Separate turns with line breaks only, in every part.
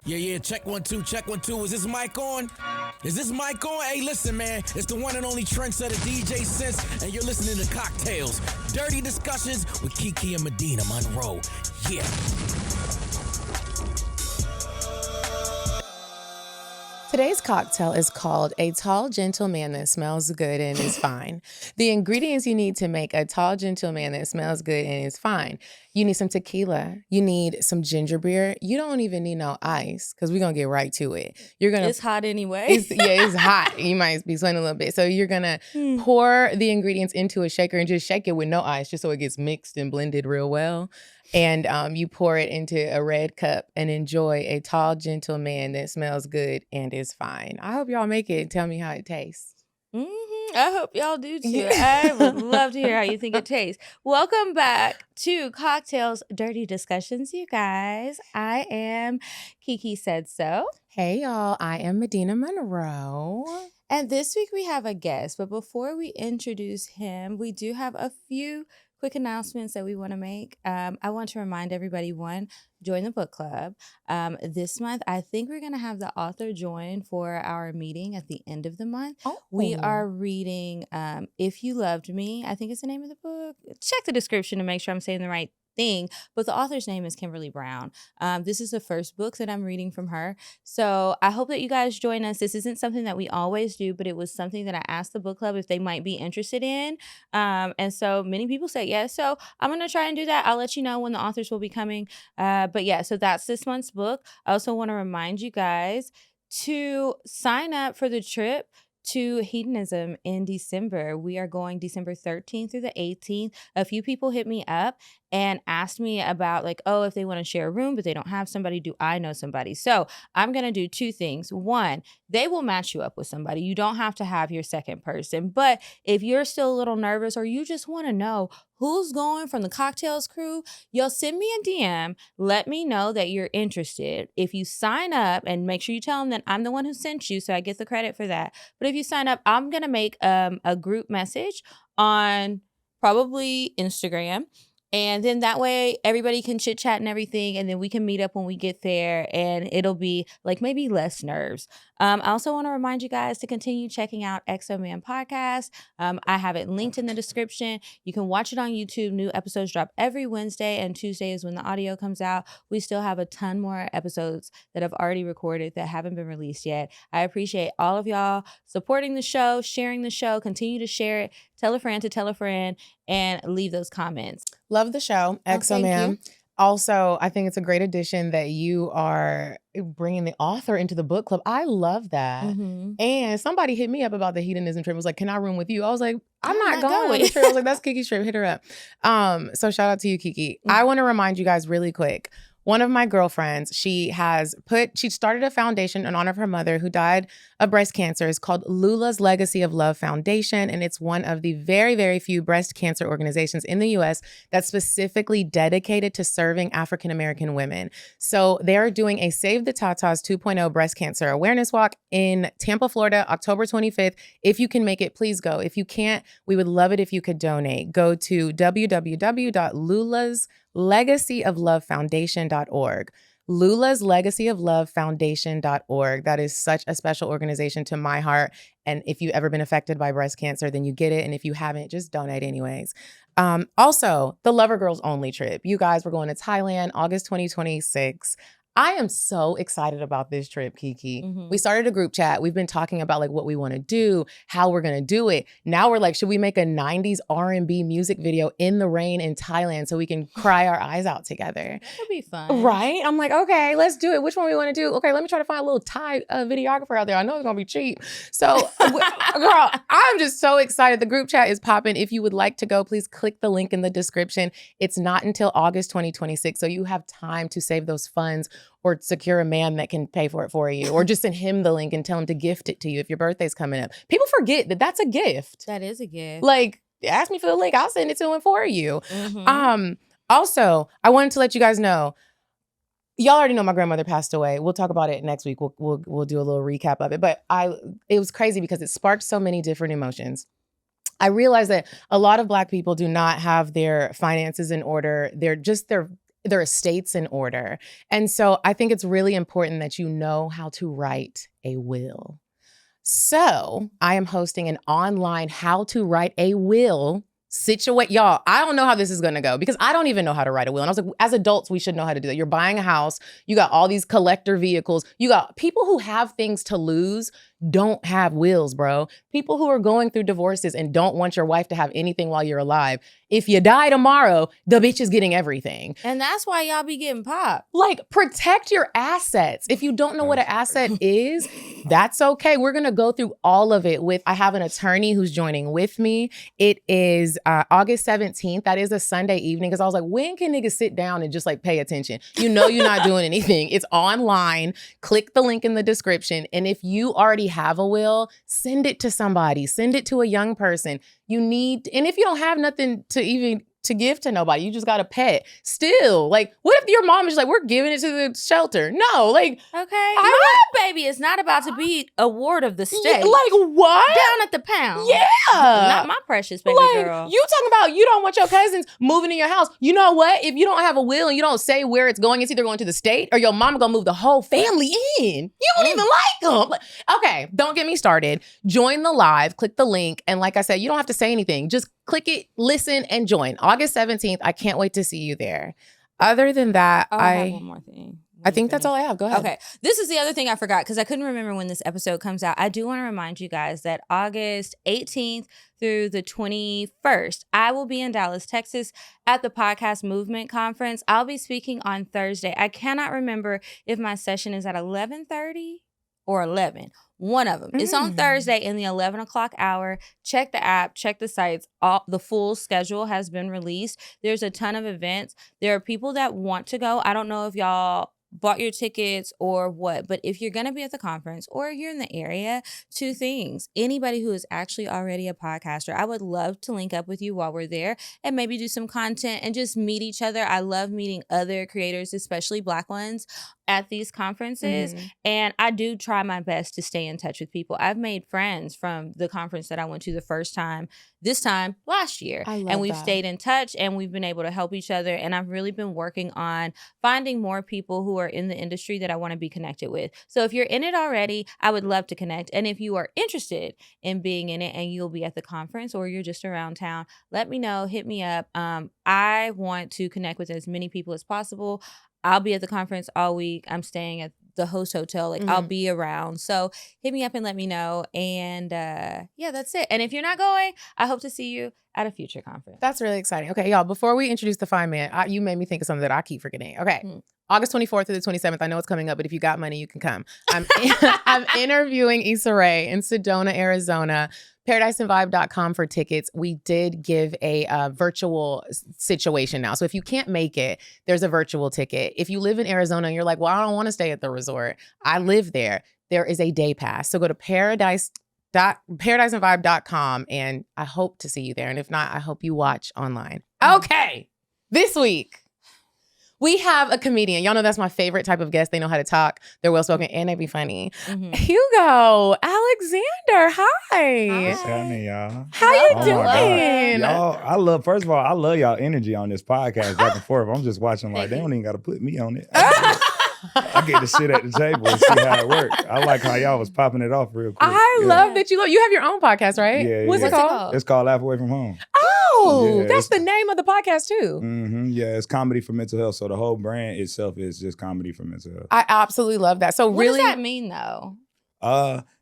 Yeah, check 1 2, check 1 2. Is this mic on? Is this mic on? Hey, listen, man, it's the one and only trendsetter DJ Sense, and you're listening to CockTales, dirty discussions with Kiki and Medinah Monroe. Yeah.
Today's cocktail is called A Tall Gentle Man That Smells Good and Is Fine. The ingredients you need to make a tall, gentle man that smells good and is fine. You need some tequila. You need some ginger beer. You don't even need no ice because we're going to get right to it.
It's hot anyway.
It's hot. You might be sweating a little bit. So you're going to pour the ingredients into a shaker and just shake it with no ice just so it gets mixed and blended real well. And you pour it into a red cup and enjoy a tall, gentle man that smells good and is fine. I hope y'all make it and tell me how it tastes.
I hope y'all do too. I would love to hear how you think it tastes. Welcome back to CockTales Dirty Discussions, you guys. I am Kiki Said So.
Hey, y'all. I am Medinah Monroe.
And this week we have a guest. But before we introduce him, we do have a few quick announcements that we want to make. I want to remind everybody, one, join the book club. This month, I think we're going to have the author join for our meeting at the end of the month.
Oh.
We are reading If You Loved Me, I think is the name of the book. Check the description to make sure I'm saying the right thing, but the author's name is Kimberly Brown. This is the first book that I'm reading from her. So I hope that you guys join us. This isn't something that we always do, but it was something that I asked the book club if they might be interested in. And so many people said yes. So I'm going to try and do that. I'll let you know when the authors will be coming. But yeah, so that's this month's book. I also want to remind you guys to sign up for the trip to Hedonism in December. We are going December 13th through the 18th. A few people hit me up and asked me about if they want to share a room, but they don't have somebody, do I know somebody? So I'm going to do two things. One, they will match you up with somebody. You don't have to have your second person. But if you're still a little nervous or you just want to know who's going from the CockTales crew, you'll send me a DM. Let me know that you're interested. If you sign up, and make sure you tell them that I'm the one who sent you, so I get the credit for that. But if you sign up, I'm going to make a group message on probably Instagram. And then that way everybody can chit chat and everything. And then we can meet up when we get there and it'll be maybe less nerves. I also want to remind you guys to continue checking out XO Man Podcast. I have it linked in the description. You can watch it on YouTube. New episodes drop every Wednesday, and Tuesday is when the audio comes out. We still have a ton more episodes that I've already recorded that haven't been released yet. I appreciate all of y'all supporting the show, sharing the show. Continue to share it. Tell a friend to tell a friend and leave those comments.
Love the show, XO Man. Also, I think it's a great addition that you are bringing the author into the book club. I love that.
Mm-hmm.
And somebody hit me up about the hedonism trip. Was like, can I room with you? I was like, I'm not going on the trip. I was like, that's Kiki's trip. Hit her up. So shout out to you, Kiki. Mm-hmm. I want to remind you guys really quick. One of my girlfriends, she started a foundation in honor of her mother who died of breast cancer. It's called Lula's Legacy of Love Foundation. And it's one of the very, very few breast cancer organizations in the U.S. that's specifically dedicated to serving African-American women. So they're doing a Save the Tatas 2.0 breast cancer awareness walk in Tampa, Florida, October 25th. If you can make it, please go. If you can't, we would love it if you could donate. Go to www.lulaslegacyoflovefoundation.org. Lula's Legacy of Love Foundation.org. That is such a special organization to my heart. And if you've ever been affected by breast cancer, then you get it. And if you haven't, just donate anyways. Also, the Lover Girls Only trip. You guys, we're going to Thailand, August 2026. I am so excited about this trip, Kiki. Mm-hmm. We started a group chat. We've been talking about what we want to do, how we're going to do it. Now we're like, should we make a 90s R&B music video in the rain in Thailand so we can cry our eyes out together?
That would be fun.
Right? I'm like, okay, let's do it. Which one we want to do? Okay, let me try to find a little Thai videographer out there. I know it's going to be cheap. So, girl, I'm just so excited. The group chat is popping. If you would like to go, please click the link in the description. It's not until August 2026, so you have time to save those funds or secure a man that can pay for it for you, or just send him the link and tell him to gift it to you if your birthday's coming up. People forget that that's a gift.
That is a gift.
Ask me for the link. I'll send it to him for you.
Mm-hmm.
Also, I wanted to let you guys know, y'all already know my grandmother passed away. We'll talk about it next week. We'll do a little recap of it. But it was crazy because it sparked so many different emotions. I realized that a lot of Black people do not have their finances in order. Their their estates in order. And so I think it's really important that you know how to write a will. So I am hosting an online how to write a will y'all, I don't know how this is going to go because I don't even know how to write a will. And I was like, as adults, we should know how to do that. You're buying a house. You got all these collector vehicles. You got people who have things to lose don't have wills, bro. People who are going through divorces and don't want your wife to have anything while you're alive. If you die tomorrow, the bitch is getting everything.
And that's why y'all be getting popped.
Like, protect your assets. If you don't know what an asset is, that's okay. We're going to go through all of it I have an attorney who's joining with me. It is August 17th. That is a Sunday evening because I was like, when can niggas sit down and just like pay attention? You know you're not doing anything. It's online. Click the link in the description. And if you already have a will, send it to somebody. Send it to a young person. And if you don't have nothing to give to nobody, you just got a pet. Still, like, what if your mom is like, we're giving it to the shelter? No, like,
okay, my baby is not about to be a ward of the state.
Like, what?
Down at the pound.
Yeah.
Not my precious baby girl.
You talking about you don't want your cousins moving in your house. You know what? If you don't have a will and you don't say where it's going, it's either going to the state or your mama gonna move the whole family in. You don't even like them. Okay, don't get me started. Join the live, click the link. And like I said, you don't have to say anything. Just click it, listen, and join. August 17th. I can't wait to see you there. Other than that,
I have one more thing.
I think that's all I have. Go ahead.
Okay. This is the other thing I forgot because I couldn't remember when this episode comes out. I do want to remind you guys that August 18th through the 21st, I will be in Dallas, Texas at the Podcast Movement Conference. I'll be speaking on Thursday. I cannot remember if my session is at 11:30 or 11. One of them. It's on Thursday in the 11 o'clock hour. Check the app, check the sites. The full schedule has been released. There's a ton of events. There are people that want to go. I don't know if y'all bought your tickets or what, but if you're going to be at the conference or you're in the area, two things. Anybody who is actually already a podcaster, I would love to link up with you while we're there and maybe do some content and just meet each other. I love meeting other creators, especially Black ones, at these conferences. And I do try my best to stay in touch with people. I've made friends from the conference that I went to the first time, this time last year. And we've stayed in touch and we've been able to help each other. And I've really been working on finding more people who are in the industry that I want to be connected with. So if you're in it already, I would love to connect. And if you are interested in being in it and you'll be at the conference or you're just around town, let me know, hit me up. I want to connect with as many people as possible. I'll be at the conference all week. I'm staying at the host hotel. Like, I'll be around. So hit me up and let me know. And yeah, that's it. And if you're not going, I hope to see you at a future conference.
That's really exciting. Okay, y'all, before we introduce the fine man, you made me think of something that I keep forgetting. Okay. August 24th through the 27th. I know it's coming up, but if you got money, you can come. I'm interviewing Issa Rae in Sedona, Arizona. ParadiseandVibe.com for tickets. We did give a virtual situation now. So if you can't make it, there's a virtual ticket. If you live in Arizona and you're like, well, I don't want to stay at the resort. I live there. There is a day pass. So go to ParadiseandVibe.com and I hope to see you there. And if not, I hope you watch online. Okay. This week, we have a comedian. Y'all know that's my favorite type of guest. They know how to talk. They're well-spoken and they be funny. Jugo Alexander, hi.
What's happening, y'all?
How you doing?
Y'all, first of all, I love y'all energy on this podcast back and forth. I'm just watching like, they don't even got to put me on it. I get to sit at the table and see how it works. I like how y'all was popping it off real quick.
I love that you have your own podcast, right?
Yeah.
What's it called?
It's called Laugh Away From Home.
Oh, that's the name of the podcast too.
Yeah, it's comedy for mental health. So the whole brand itself is just comedy for mental health.
I absolutely love that. So
what does that mean though?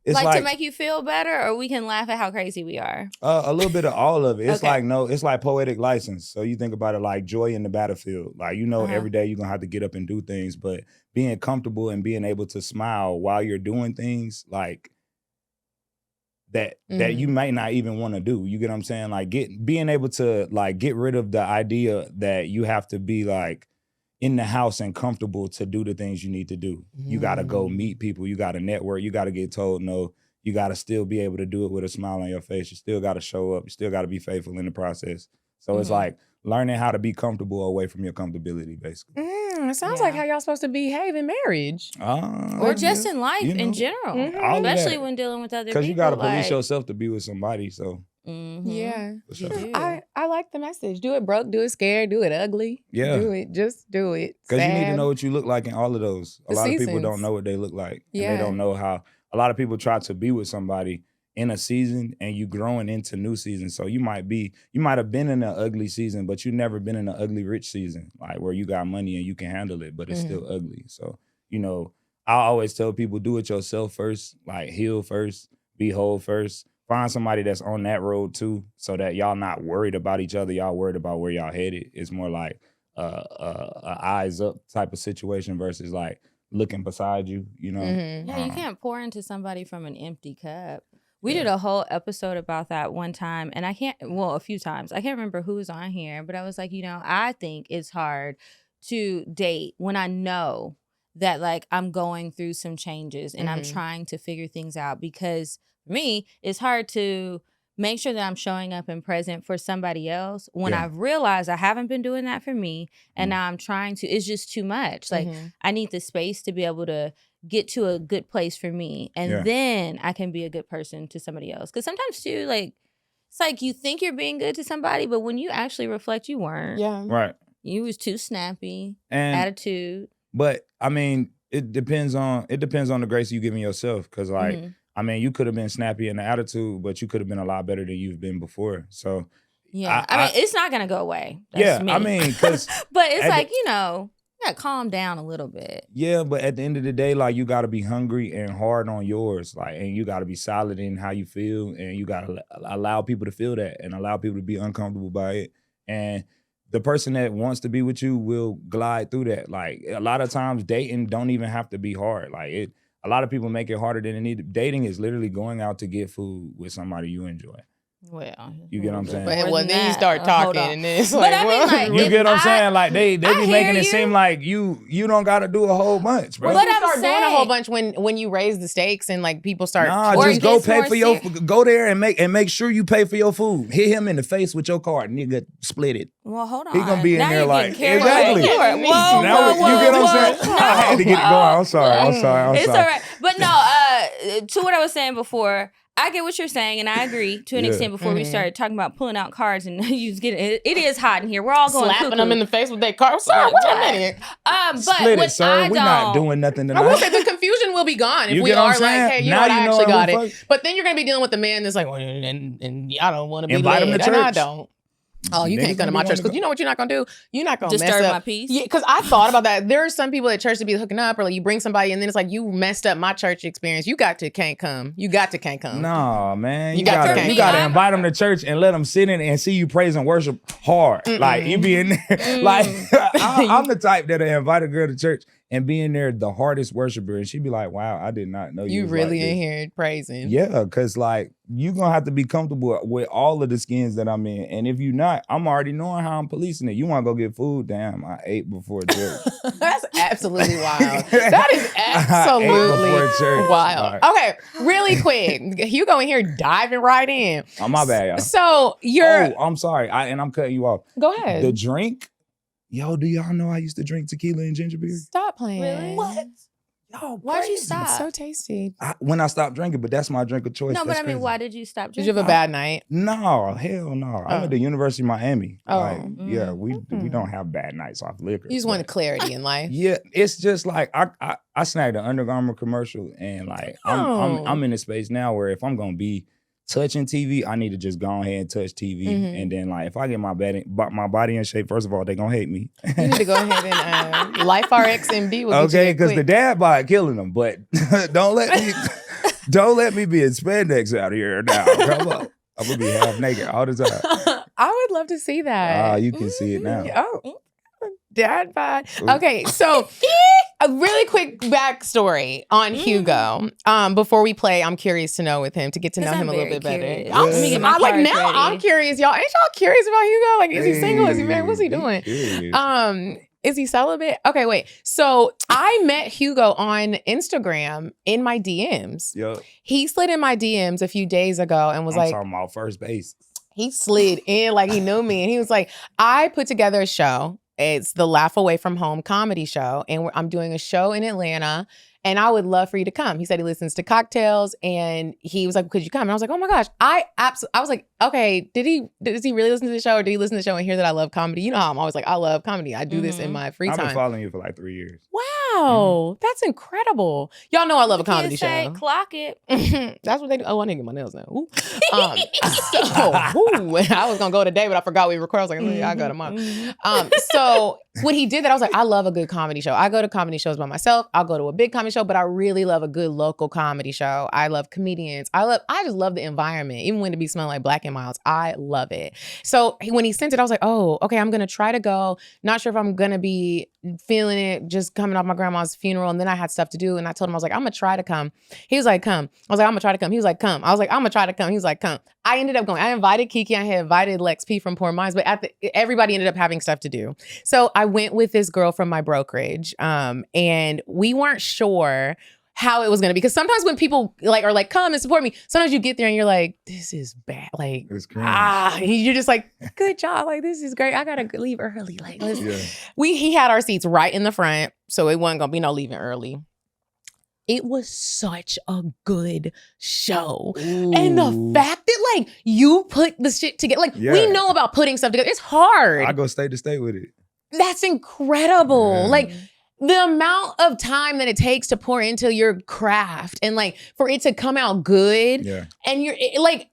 It's
like to make you feel better, or we can laugh at how crazy we are.
A little bit of all of it. It's it's like poetic license. So you think about it like joy in the battlefield. Like, every day you're gonna have to get up and do things, but being comfortable and being able to smile while you're doing things like that you might not even want to do. You get what I'm saying? Like being able to like get rid of the idea that you have to be like in the house and comfortable to do the things you need to do. You got to go meet people. You got to network. You got to get told no. You got to still be able to do it with a smile on your face. You still got to show up. You still got to be faithful in the process. So it's like learning how to be comfortable away from your comfortability, basically.
It sounds like how y'all supposed to behave in marriage.
Or just in life in general. Especially when dealing with other people.
Because you got to police yourself to be with somebody, so.
Mm-hmm.
Yeah.
You do.
I like the message. Do it broke, do it scared, do it ugly.
Yeah.
Do it. Just do it.
Because you need to
Sad.
know what you look like in all of those. A
The
lot of people
seasons.
don't know what they look like.
Yeah.
And they don't know how. A lot of people try to be with somebody in a season and you growing into new seasons. So you might have been in an ugly season, but you never been in an ugly rich season, like where you got money and you can handle it, but it's still ugly. So, I always tell people, do it yourself first, like heal first, be whole first. Find somebody that's on that road too, so that y'all not worried about each other. Y'all worried about where y'all headed. It's more like a eyes up type of situation versus like looking beside you,
Yeah, you can't pour into somebody from an empty cup. We did a whole episode about that one time, and a few times. I can't remember who was on here, but I was like, I think it's hard to date when I know that like I'm going through some changes and I'm trying to figure things out, because for me, it's hard to make sure that I'm showing up and present for somebody else when I've realized I haven't been doing that for me, and now I'm trying to. It's just too much. Like I need the space to be able to get to a good place for me, and then I can be a good person to somebody else. Because sometimes too, like it's like you think you're being good to somebody, but when you actually reflect, you weren't.
Yeah.
Right.
You was too snappy.
And
attitude.
But I mean, it depends on the grace you giving yourself. Because like, I mean, you could have been snappy in the attitude, but you could have been a lot better than you've been before. So
yeah, I mean, it's not gonna go away. That's me.
I mean, because
but it's like you gotta calm down a little bit.
Yeah, but at the end of the day, like you gotta be hungry and hard on yours, like, and you gotta be solid in how you feel, and you gotta allow people to feel that and allow people to be uncomfortable by it. And the person that wants to be with you will glide through that. Like a lot of times, dating don't even have to be hard. Like a lot of people make it harder than it needs. Dating is literally going out to get food with somebody you enjoy.
Well,
you get what I'm saying?
But then you start talking, and then it's like,
I mean, like,
you get what I'm saying? Like they be making it seem like you don't got to do a whole bunch, bro.
But you start doing a whole bunch when you raise the stakes and like people start.
Just go pay for go there and make sure you pay for your food. Hit him in the face with your card, nigga. Split it.
Well, hold on.
He gonna be in there like
exactly.
Whoa,
you get what
I'm saying? I had to get it going. I'm sorry.
It's all right. But no, to what I was saying before. I get what you're saying, and I agree to an extent. Before we started talking about pulling out cards and you get it is hot in here. We're all going
slapping them in the face with their card. Sorry, wait a minute.
But
split it, sir. We're not doing nothing tonight.
I will say the confusion will be gone if we are like, hey, I actually got it. But then you're gonna be dealing with the man that's like, well, and I don't want to be
invite him to church.
And I don't. Oh, you can't come to my church because you know what you're not gonna do? You're not gonna
disturb
mess up
my peace.
Yeah, because I thought about that. There are some people at church to be hooking up, or like you bring somebody and then it's like you messed up my church experience. You can't come.
No, man.
You gotta
invite them to church and let them sit in and see you praise and worship hard. Like you be in there. Like I'm the type that'll invite a girl to church and be in there the hardest worshiper, and she'd be like, "Wow, I did not know you was
really
like
in here praising."
Yeah, because like you gonna have to be comfortable with all of the skins that I'm in, and if you're not, I'm already knowing how I'm policing it. You want to go get food? Damn, I ate before church.
That's absolutely wild. That is absolutely wild. Right. Okay, really quick, Hugo in here diving right in.
Oh, my bad, y'all.
So you're.
Oh, I'm sorry, and I'm cutting you off.
Go ahead.
The drink. Yo, do y'all know I used to drink tequila and ginger beer?
Stop playing.
Really?
What?
Yo, why'd you stop?
It's so tasty.
When I stopped drinking, but that's my drink of choice.
No, but I mean,
crazy.
why did you stop drinking?
Did you have a bad night?
No, hell no. I'm at the University of Miami.
Oh.
We don't have bad nights off liquor.
You just wanted clarity in life.
Yeah, it's just like I snagged an Under Armour commercial, and like I'm in a space now where if I'm gonna be touching TV, I need to just go ahead and touch TV. And then like if I get my body in shape, first of all, they gonna hate me.
You need to go ahead and Life RX MD will
okay, because the dad bod killing them, but don't let me be in spandex out here now. Come on. I'm gonna be half naked all the time.
I would love to see that.
You can see it now.
Oh. Dad bod. Okay, so a really quick backstory on Hugo. Before we play, I'm curious to know with him to get to know him a little bit better. I'm curious, y'all. Ain't y'all curious about Hugo? Like, is he single? Is he married? What's he doing? Is he celibate? Okay, wait. So I met Hugo on Instagram in my DMs.
Yep.
He slid in my DMs a few days ago and was
I'm talking about first base.
He slid in like he knew me, and he was like, I put together a show. It's the Laugh Away from Home comedy show. And I'm doing a show in Atlanta. And I would love for you to come. He said he listens to CockTales, and he was like, could you come? And I was like, oh my gosh. I was like, okay, does he really listen to the show, or did he listen to the show and hear that I love comedy? You know how I'm always like, I love comedy. I do this in my free time.
I've been following you for like 3 years.
Wow, that's incredible. Y'all know I love a comedy show.
Clock it.
That's what they do. Oh, I didn't get my nails done. Ooh. I was gonna go today, but I forgot we recorded. I was like, oh, yeah, I go tomorrow. So when he did that, I was like, I love a good comedy show. I go to comedy shows by myself. I'll go to a big comedy show, but I really love a good local comedy show. I love comedians. I just love the environment. Even when it be smelling like Black and Milds, I love it. So when he sent it, I was like, oh, okay, I'm gonna try to go. Not sure if I'm gonna be feeling it, just coming off my grandma's funeral, and then I had stuff to do, and I told him, I was like, I'm gonna try to come. He was like, come. I was like, I'm gonna try to come. He was like, come. I was like, I'm gonna try to come. He was like, come. I ended up going. I invited Kiki. I had invited Lex P from Poor Minds, but everybody ended up having stuff to do. So I went with this girl from my brokerage, and we weren't sure how it was gonna be, because sometimes when people are like, come and support me, sometimes you get there and you're like, this is bad. Like, you're just like, good job. Like, this is great. I gotta leave early. Like, he had our seats right in the front, so it wasn't gonna be no leaving early. It was such a good show. Ooh. And the fact that like you put the shit together, like we know about putting stuff together. It's hard.
I go state to state with it.
That's incredible. Yeah. Like the amount of time that it takes to pour into your craft and like for it to come out good. Yeah. And you're like,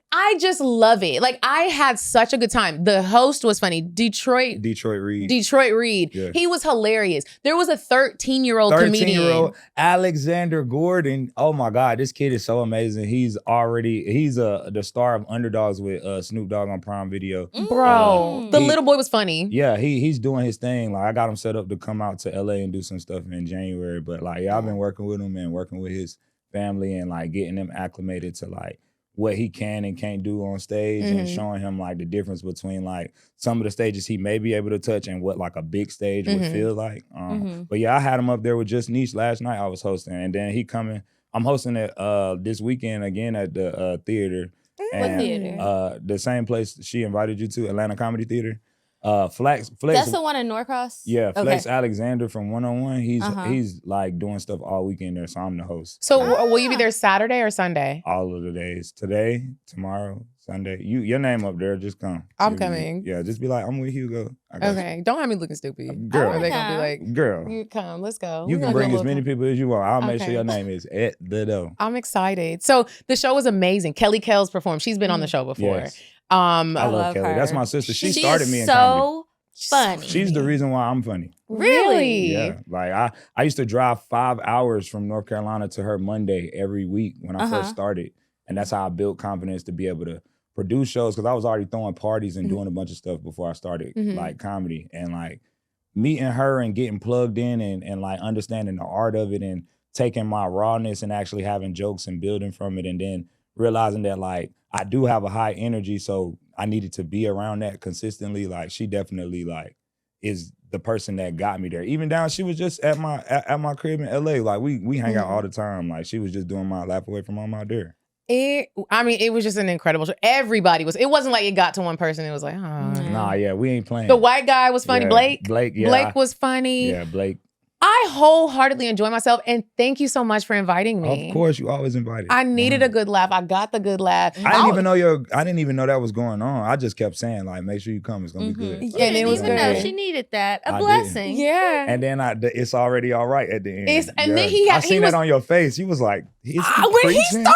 I just love it. Like I had such a good time. The host was funny. Detroit Reed. Yeah. He was hilarious. There was a 13-year-old comedian. 13-year-old
Alexander Gordon. Oh my God, this kid is so amazing. He's the star of Underdogs with Snoop Dogg on Prime Video.
Bro, the little boy was funny.
Yeah, he's doing his thing. Like I got him set up to come out to LA and do some stuff in January. But like I've been working with him and working with his family and like getting him acclimated to like what he can and can't do on stage and showing him like the difference between like some of the stages he may be able to touch and what like a big stage would feel like. But yeah, I had him up there with Just Niche last night. I was hosting, and then he coming. I'm hosting it this weekend again at the theater.
What theater?
The same place she invited you to, Atlanta Comedy Theater. Flex.
That's the one in Norcross?
Yeah, Flex Alexander from 101. He's like doing stuff all weekend there, so I'm the host.
So will you be there Saturday or Sunday?
All of the days. Today, tomorrow, Sunday. Your name up there, just come.
I'm coming.
Yeah, just be like, I'm with Hugo.
Okay. Don't have me looking stupid.
Girl.
Are they gonna be like,
girl,
you come, let's go.
You can bring as many people as you want. I'll make sure your name is at the door.
I'm excited. So the show was amazing. Kelly Kells performed. She's been on the show before.
Yes. I love Kelly. Her. That's my sister. She started me in comedy.
Funny.
She's the reason why I'm funny.
Really?
Yeah. Like I used to drive 5 hours from North Carolina to her Monday every week when I first started. And that's how I built confidence to be able to produce shows, because I was already throwing parties and doing a bunch of stuff before I started like comedy. And like meeting her and getting plugged in and like understanding the art of it and taking my rawness and actually having jokes and building from it, and then realizing that like I do have a high energy, so I needed to be around that consistently. Like she definitely like is the person that got me there. Even down, she was just at my crib in LA. Like we hang out all the time. Like she was just doing my Laugh Away from Home out there.
It was just an incredible show. Everybody was. It wasn't like it got to one person. It was like, oh.
Nah, yeah, we ain't playing.
The white guy was funny.
Yeah,
Blake,
yeah.
Blake was funny.
Yeah, Blake.
I wholeheartedly enjoy myself, and thank you so much for inviting me.
Of course, you always invited.
I needed a good laugh. I got the good laugh.
I didn't even know that was going on. I just kept saying like, make sure you come. It's gonna be good.
Yeah, and it was good. Know she needed that. A blessing.
Didn't. Yeah.
And then it's already all right at the end.
Then
I seen that on your face. He was like,
when he started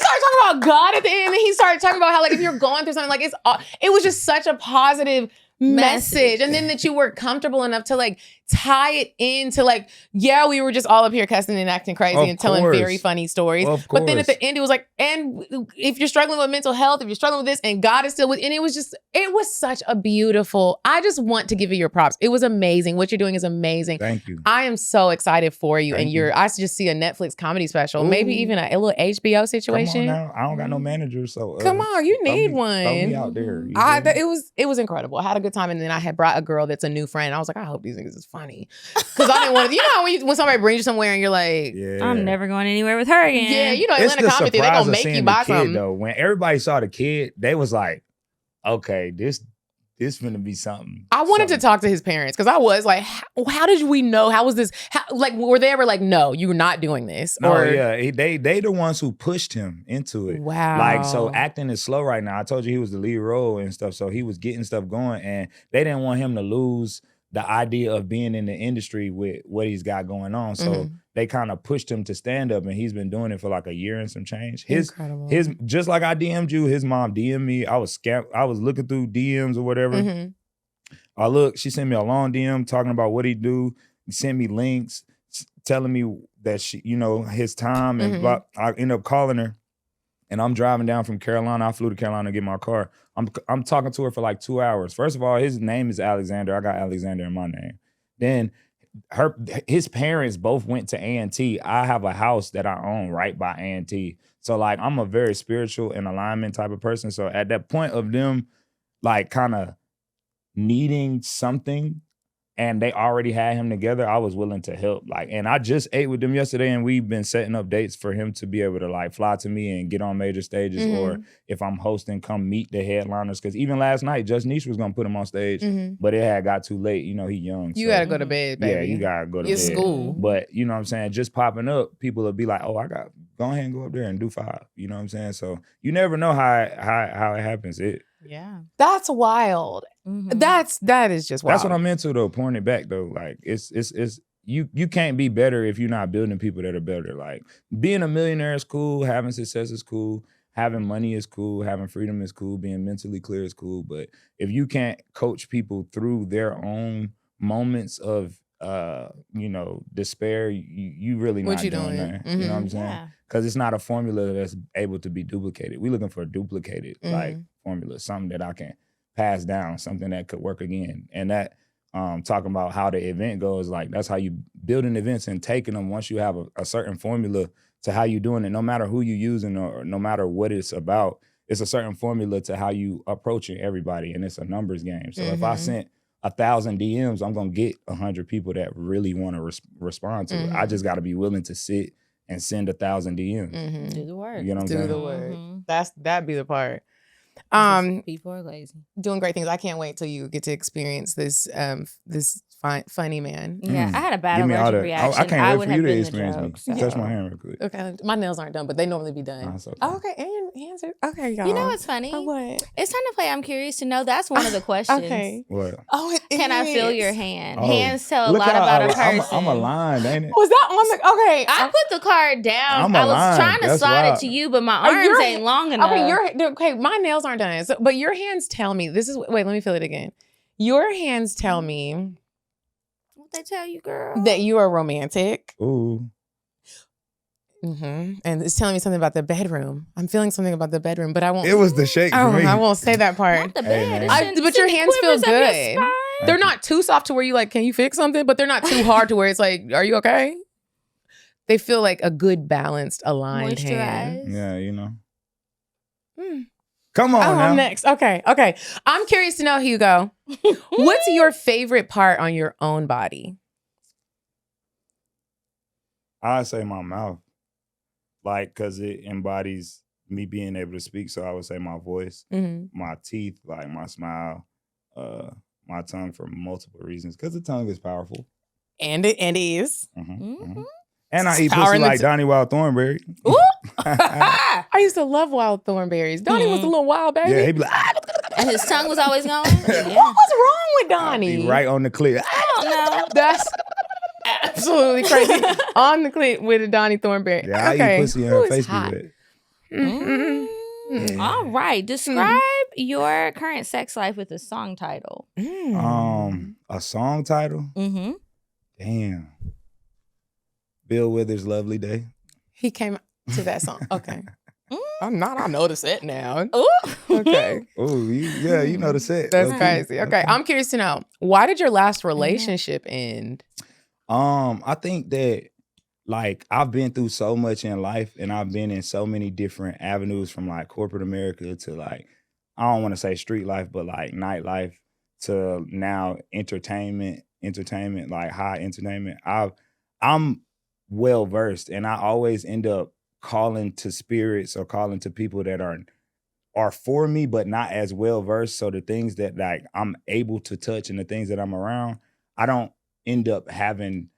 talking about God at the end, and he started talking about how like if you're going through something, like it was just such a positive message. And then that you were comfortable enough to like tie it into like, yeah, we were just all up here cussing and acting crazy and telling very funny stories. But then at the end it was like, and if you're struggling with mental health, if you're struggling with this, and God is still with, and it was such a beautiful, I just want to give you your props. It was amazing. What you're doing is amazing.
Thank you.
I am so excited for you. I just see a Netflix comedy special, maybe even a little HBO situation.
Come on now. I don't got no manager, so
come on, you need one.
Throw me out there.
It was incredible. I had a good time, and then I had brought a girl that's a new friend. I was like, I hope these niggas is funny, because I didn't want to. You know when somebody brings you somewhere and you're like,
I'm never going anywhere with her again.
Yeah, you know, Atlanta Comedy, they gonna make you buy something.
Though, when everybody saw the kid, they was like, okay, this this finna be something.
I wanted to talk to his parents because I was like, how did we know? How was this? Were they ever like, no, you're not doing this?
No, yeah, they the ones who pushed him into it.
Wow.
Like, so acting is slow right now. I told you he was the lead role and stuff, so he was getting stuff going, and they didn't want him to lose the idea of being in the industry with what he's got going on. So they kind of pushed him to stand up, and he's been doing it for like a year and some change.
Incredible.
His just like I DM'd you, his mom DM'd me. I was looking through DMs or whatever. She sent me a long DM talking about what he do. He sent me links telling me that she, his time and blah. I end up calling her, and I'm driving down from Carolina. I flew to Carolina to get my car. I'm talking to her for like 2 hours. First of all, his name is Alexander. I got Alexander in my name. Then his parents both went to A&T. I have a house that I own right by A&T. So like I'm a very spiritual and alignment type of person. So at that point of them like kind of needing something and they already had him together, I was willing to help. Like, and I just ate with them yesterday, and we've been setting up dates for him to be able to like fly to me and get on major stages, or if I'm hosting, come meet the headliners. Because even last night, Just Niche was gonna put him on stage, but it had got too late. He young.
You gotta go to bed, baby.
Yeah, you gotta go to
it's
bed.
School.
But you know what I'm saying? Just popping up, people will be like, "Oh, go ahead and go up there and do 5." You know what I'm saying? So you never know how it happens.
Yeah.
That's wild. That is just wild.
That's what I'm into though, pouring it back though. Like it's you can't be better if you're not building people that are better. Like being a millionaire is cool, having success is cool, having money is cool, having freedom is cool, being mentally clear is cool. But if you can't coach people through their own moments of despair, you really not doing that. You know what I'm saying? Because it's not a formula that's able to be duplicated. We're looking for a duplicated like formula, something that I can pass down, something that could work again. And that talking about how the event goes, like that's how you building events and taking them once you have a certain formula to how you doing it, no matter who you using or no matter what it's about. It's a certain formula to how you approaching everybody, and it's a numbers game. So if I sent 1,000 DMs, I'm gonna get 100 people that really want to respond to it. I just got to be willing to sit and send 1,000 DMs.
Do the work.
You know what I'm saying?
Do the work. That'd be the part.
People are lazy.
Doing great things. I can't wait till you get to experience this funny man.
Yeah, I had a bad allergic reaction.
I can't wait for you to experience me. Touch my hand real quick.
Okay, my nails aren't done, but they normally be done.
Okay.
Oh, okay, and your hands are okay, y'all.
You know what's funny?
What?
It's time to play I'm Curious to Know. That's one of the questions.
Okay.
What?
Oh,
Can I feel your hand?
Oh.
Hands tell a lot about a person.
I'm aligned, ain't it?
Was that on the? Okay,
I put the card down. I was trying to slide it to you, but my arms ain't long enough.
Okay, my nails aren't done. So, but your hands tell me this is. Wait, let me feel it again. Your hands tell me.
What they tell you, girl?
That you are romantic.
Ooh.
And it's telling me something about the bedroom. I'm feeling something about the bedroom, but I won't.
It was the shake for me.
I won't say that part.
Not the bed.
But your hands feel good. They're not too soft to where you like, can you fix something? But they're not too hard to where it's like, are you okay? They feel like a good, balanced, aligned hand.
Yeah, Come on now.
I'm next. Okay. I'm curious to know, Hugo, what's your favorite part on your own body?
I'd say my mouth. Like, because it embodies me being able to speak. So I would say my voice, my teeth, like my smile, my tongue for multiple reasons. Because the tongue is powerful.
And it is.
And I eat pussy like Donnie Wild Thornberry.
Ooh. I used to love wild thornberries. Donnie was a little wild baby.
Yeah, he'd be like,
and his tongue was always going.
What was wrong with Donnie?
Be right on the clit.
I don't know.
That's absolutely crazy. On the clit with a Donnie Thornberry.
Yeah, I eat pussy in her face be wet.
All right. Describe your current sex life with a song title.
A song title? Damn. Bill Withers' Lovely Day.
He came to that song. Okay. I notice it now.
Ooh.
Okay.
Oh, you know the set.
That's crazy. Okay. I'm curious to know, why did your last relationship end?
I think that like I've been through so much in life, and I've been in so many different avenues, from like corporate America to like, I don't want to say street life, but like nightlife to now entertainment, like high entertainment. I'm well versed, and I always end up calling to spirits or calling to people that are are for me, but not as well versed. So the things that like I'm able to touch and the things that I'm around, I don't end up having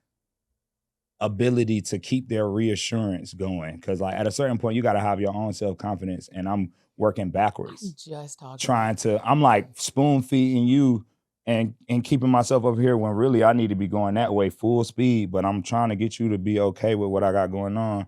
ability to keep their reassurance going. Cause like at a certain point, you gotta have your own self-confidence. And I'm working backwards. I'm like spoon feeding you and keeping myself up here when really I need to be going that way full speed. But I'm trying to get you to be okay with what I got going on.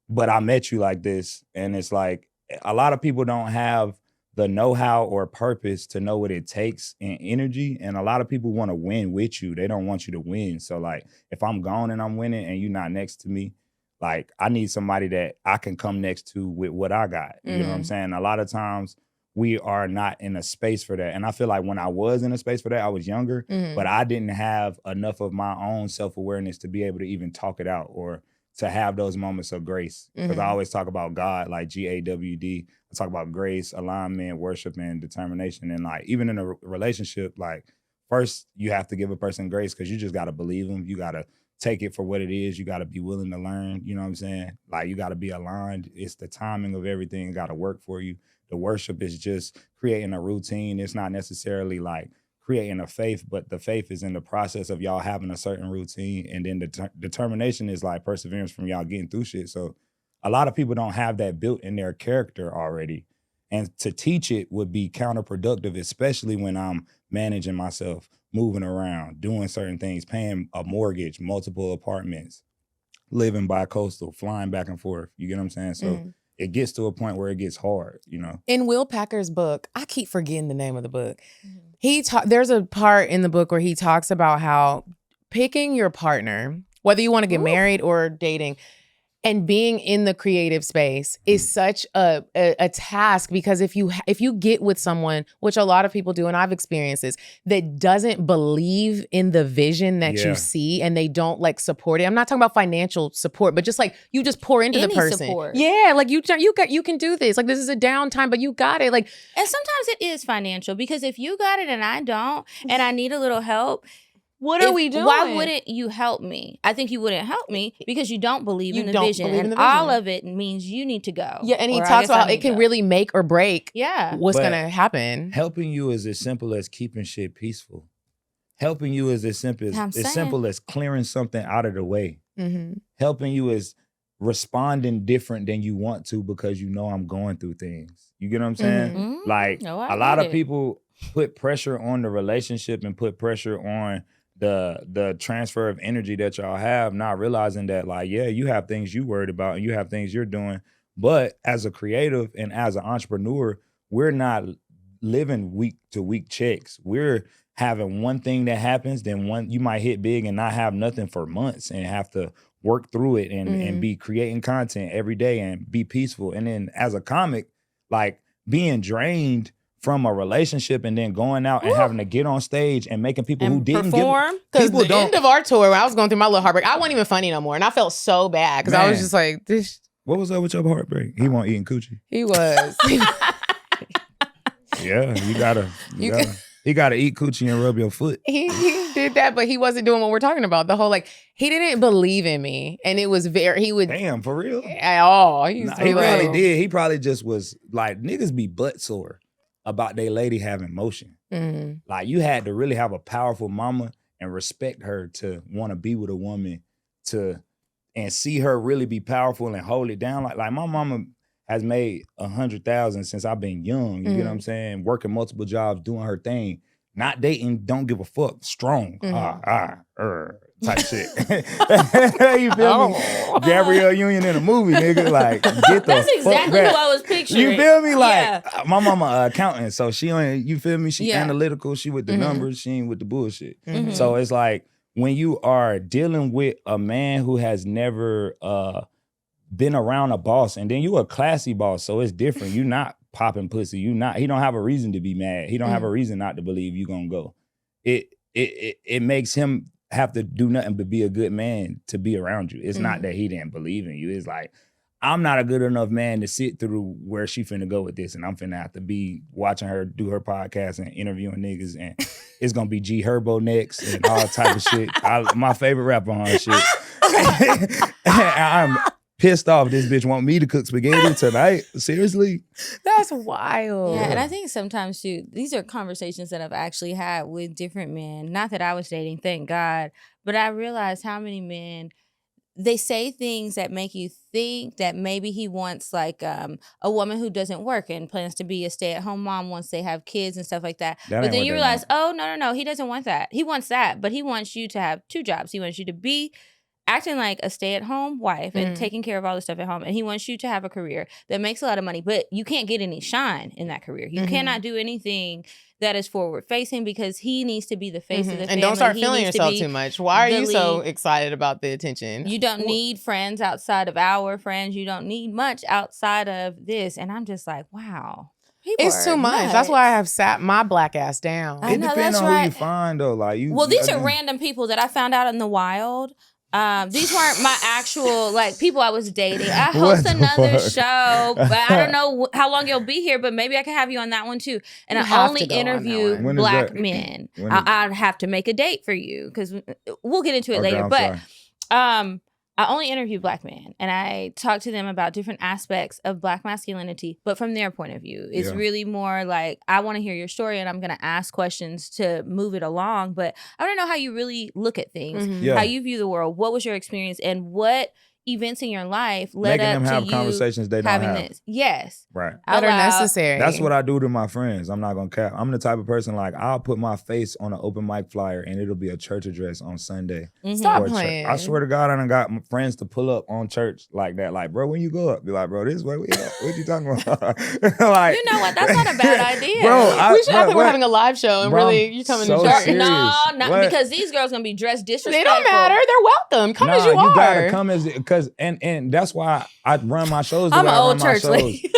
But I met you like this. And it's like a lot of people don't have the know-how or purpose to know what it takes and energy. And a lot of people want to win with you. They don't want you to win. So like if I'm gone and I'm winning and you're not next to me, like I need somebody that I can come next to with what I got. You know what I'm saying? A lot of times we are not in a space for that. And I feel like when I was in a space for that, I was younger, but I didn't have enough of my own self-awareness to be able to even talk it out or to have those moments of grace. Because I always talk about God, like GAWD. I talk about grace, alignment, worship, and determination. And like even in a relationship, like first you have to give a person grace because you just got to believe them. You got to take it for what it is. You got to be willing to learn. You know what I'm saying? Like you got to be aligned. It's the timing of everything got to work for you. The worship is just creating a routine. It's not necessarily like creating a faith, but the faith is in the process of y'all having a certain routine. And then the determination is like perseverance from y'all getting through shit. So a lot of people don't have that built in their character already. And to teach it would be counterproductive, especially when I'm managing myself, moving around, doing certain things, paying a mortgage, multiple apartments, living bi-coastal, flying back and forth. You get what I'm saying? So it gets to a point where it gets hard, you know?
In Will Packer's book, I keep forgetting the name of the book. There's a part in the book where he talks about how picking your partner, whether you want to get married or dating, and being in the creative space is such a task because if you get with someone, which a lot of people do, and I've experienced this, that doesn't believe in the vision that you see and they don't like support it. I'm not talking about financial support, but just like you just pour into the person.
Support.
Yeah, like you can do this. Like this is a downtime, but you got it. Like,
and sometimes it is financial because if you got it and I don't, and I need a little help.
What are we doing?
Why wouldn't you help me? I think you wouldn't help me because you don't believe in the vision. And all of it means you need to go.
Yeah, and he talks about how it can really make or break what's going to happen.
Helping you is as simple as keeping shit peaceful. Helping you is as simple as clearing something out of the way. Helping you is responding different than you want to because you know I'm going through things. You get what I'm saying? Like a lot of people put pressure on the relationship and put pressure on the transfer of energy that y'all have, not realizing that like, yeah, you have things you worried about and you have things you're doing. But as a creative and as an entrepreneur, we're not living week to week checks. We're having one thing that happens, then one you might hit big and not have nothing for months and have to work through it and be creating content every day and be peaceful. And then as a comic, like being drained from a relationship and then going out and having to get on stage and making people who didn't
perform. Because the end of our tour, when I was going through my little heartbreak, I wasn't even funny no more. And I felt so bad because I was just like, this.
What was up with your heartbreak? He wasn't eating coochie.
He was.
Yeah, he gotta eat coochie and rub your foot.
He did that, but he wasn't doing what we're talking about. The whole like he didn't believe in me, and it was
damn for real
at all.
He probably did. He probably just was like niggas be butt sore about their lady having motion. Like you had to really have a powerful mama and respect her to want to be with a woman and see her really be powerful and hold it down. Like my mama has made 100,000 since I've been young. You get what I'm saying? Working multiple jobs, doing her thing, not dating, don't give a fuck, strong, type shit. You feel me? Gabrielle Union in a movie, nigga. Like, get the
That's exactly
fuck
who I was picturing.
You feel me? Like, my mama accountant, so she ain't, you feel me? She analytical, she with the numbers, she ain't with the bullshit. So it's like, when you are dealing with a man who has never been around a boss, and then you a classy boss, so it's different. You not popping pussy. He don't have a reason to be mad. He don't have a reason not to believe you gonna go. It makes him have to do nothing but be a good man to be around you. It's not that he didn't believe in you. It's like, I'm not a good enough man to sit through where she finna go with this, and I'm finna have to be watching her do her podcast and interviewing niggas, and it's gonna be G Herbo next and all type of shit. My favorite rapper on her shit. pissed off. This bitch want me to cook spaghetti tonight. Seriously?
That's wild.
Yeah, and I think sometimes too, these are conversations that I've actually had with different men. Not that I was dating, thank God, but I realized how many men, they say things that make you think that maybe he wants like a woman who doesn't work and plans to be a stay-at-home mom once they have kids and stuff like that. But then you realize, oh, no, he doesn't want that. He wants that, but he wants you to have 2 jobs. He wants you to be acting like a stay-at-home wife and taking care of all the stuff at home. And he wants you to have a career that makes a lot of money, but you can't get any shine in that career. You cannot do anything that is forward-facing because he needs to be the face of the family.
And don't start feeling yourself too much. Why are you so excited about the attention?
You don't need friends outside of our friends. You don't need much outside of this. And I'm just like, wow.
It's too much.
Nuts.
That's why I have sat my black ass down.
I
It
know,
depends
that's
on
right.
who you find though. Like you.
Well, these are random people that I found out in the wild. These weren't my actual like people I was dating. I host another show, but I don't know how long you'll be here. But maybe I can have you on that one too. And I only interview black men. I'd have to make a date for you because we'll get into it later. But I only interview black men, and I talk to them about different aspects of black masculinity, but from their point of view. It's really more like, I want to hear your story, and I'm going to ask questions to move it along, but I want to know how you really look at things, how you view the world, what was your experience, and what events in your life led up to you
conversations they don't
having
have.
this. Yes.
Right.
That are necessary.
That's what I do to my friends. I'm not gonna cap. I'm the type of person like I'll put my face on an open mic flyer and it'll be a church address on Sunday.
Stop playing.
I swear to God, I done got my friends to pull up on church like that. Like, bro, when you go up, be like, bro, this is where we at. What you talking about? Like,
you know what? That's not a bad idea.
Bro, we should act like we're having a live show and really you coming to church.
Serious.
No, not because these girls gonna be dressed disrespectful.
They don't matter. They're welcome. Come as you are.
You gotta come as because and that's why I run my shows.
I'm an old church lady.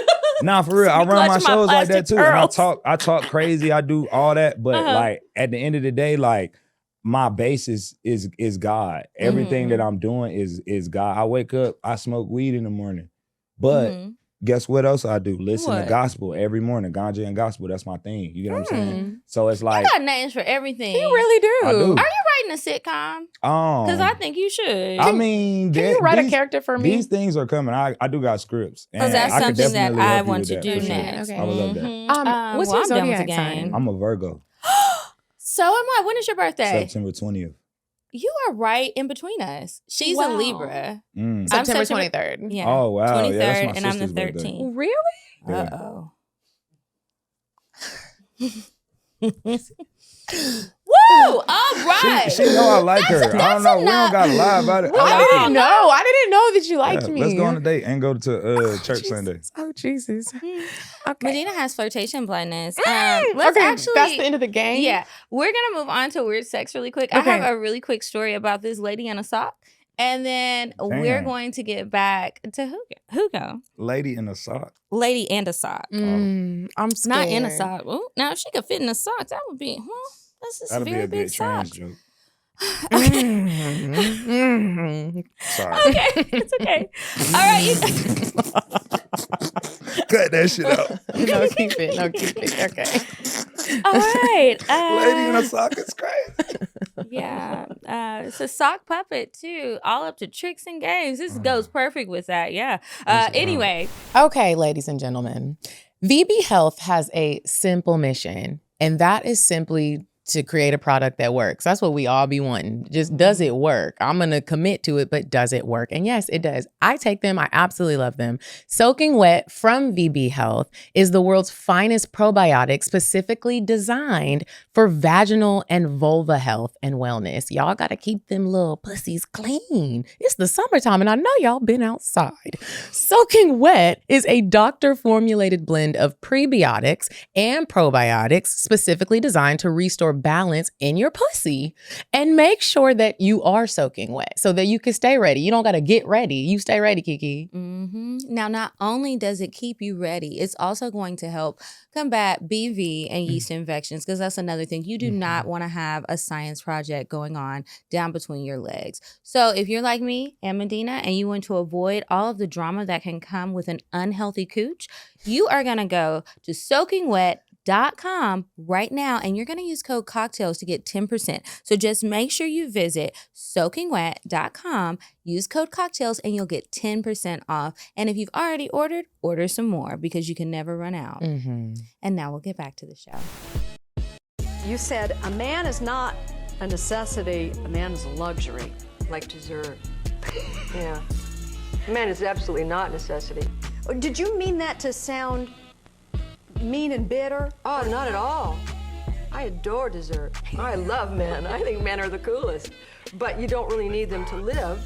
Nah, for real, I run my shows like that too. Pearls. And I talk crazy. I do all that, but like at the end of the day, like my basis is God. Everything that I'm doing is God. I wake up, I smoke weed in the morning, but guess what else I do? Listen to gospel every morning. Ganja and gospel. That's my thing. You get what I'm saying? So it's like
you got names for everything.
You really do.
I do.
Are you writing a sitcom? Because I think you should.
I mean,
can you write a character for me?
These things are coming. I do got scripts.
Because that's something that I want to do
next.
next.
Okay. I would love that.
What's your zodiac sign?
I'm a Virgo.
So am I. When is your birthday?
September 20th.
You are right in between us. She's a Libra.
I'm September 23rd.
Yeah.
Oh, wow.
23rd,
yeah, that's my
and I'm the
sister's
13th.
Birthday. Really?
Uh-oh. Woo! All right.
She know I like her. I don't know. We don't got to lie about it.
I didn't know. I didn't know that you liked me.
Let's go on a date and go to church Sunday.
Oh, Jesus.
Okay.
Okay.
Medina has flirtation blindness.
Let's actually, that's the end of the game?
Yeah. We're going to move on to weird sex really quick. I have a really quick story about this lady in a sock. And then we're going to get back to Hugo.
Lady in a sock.
Lady and a sock.
I'm scared.
Not in a sock. Ooh, now, if she could fit in a sock, that would be, that's a very big sock.
Joke.
Okay.
Sorry.
Okay, it's okay. All right.
Cut that shit out.
No, keep it. Okay.
All right.
Lady in a sock is crazy.
Yeah. It's a sock puppet, too. All up to tricks and games. This goes perfect with that. Yeah. Anyway.
Okay, ladies and gentlemen. VB Health has a simple mission, and that is simply to create a product that works. That's what we all be wanting. Just does it work? I'm going to commit to it, but does it work? And yes, it does. I take them. I absolutely love them. Soaking Wet from VB Health is the world's finest probiotic specifically designed for vaginal and vulva health and wellness. Y'all got to keep them little pussies clean. It's the summertime and I know y'all been outside. Soaking Wet is a doctor-formulated blend of prebiotics and probiotics specifically designed to restore balance in your pussy and make sure that you are soaking wet so that you can stay ready. You don't got to get ready. You stay ready, Kiki.
Now, not only does it keep you ready, it's also going to help combat BV and yeast infections, because that's another thing. You do not want to have a science project going on down between your legs. So if you're like me and Medina and you want to avoid all of the drama that can come with an unhealthy cooch, you are going to go to soakingwet.com SoakingWet.com right now, and you're going to use code CockTales to get 10%. So just make sure you visit SoakingWet.com, use code CockTales, and you'll get 10% off. And if you've already ordered, order some more because you can never run out. And now we'll get back to the show.
You said a man is not a necessity, a man is a luxury.
Like dessert. Yeah. A man is absolutely not a necessity.
Did you mean that to sound mean and bitter?
Oh, not at all. I adore dessert. I love men. I think men are the coolest. But you don't really need them to live.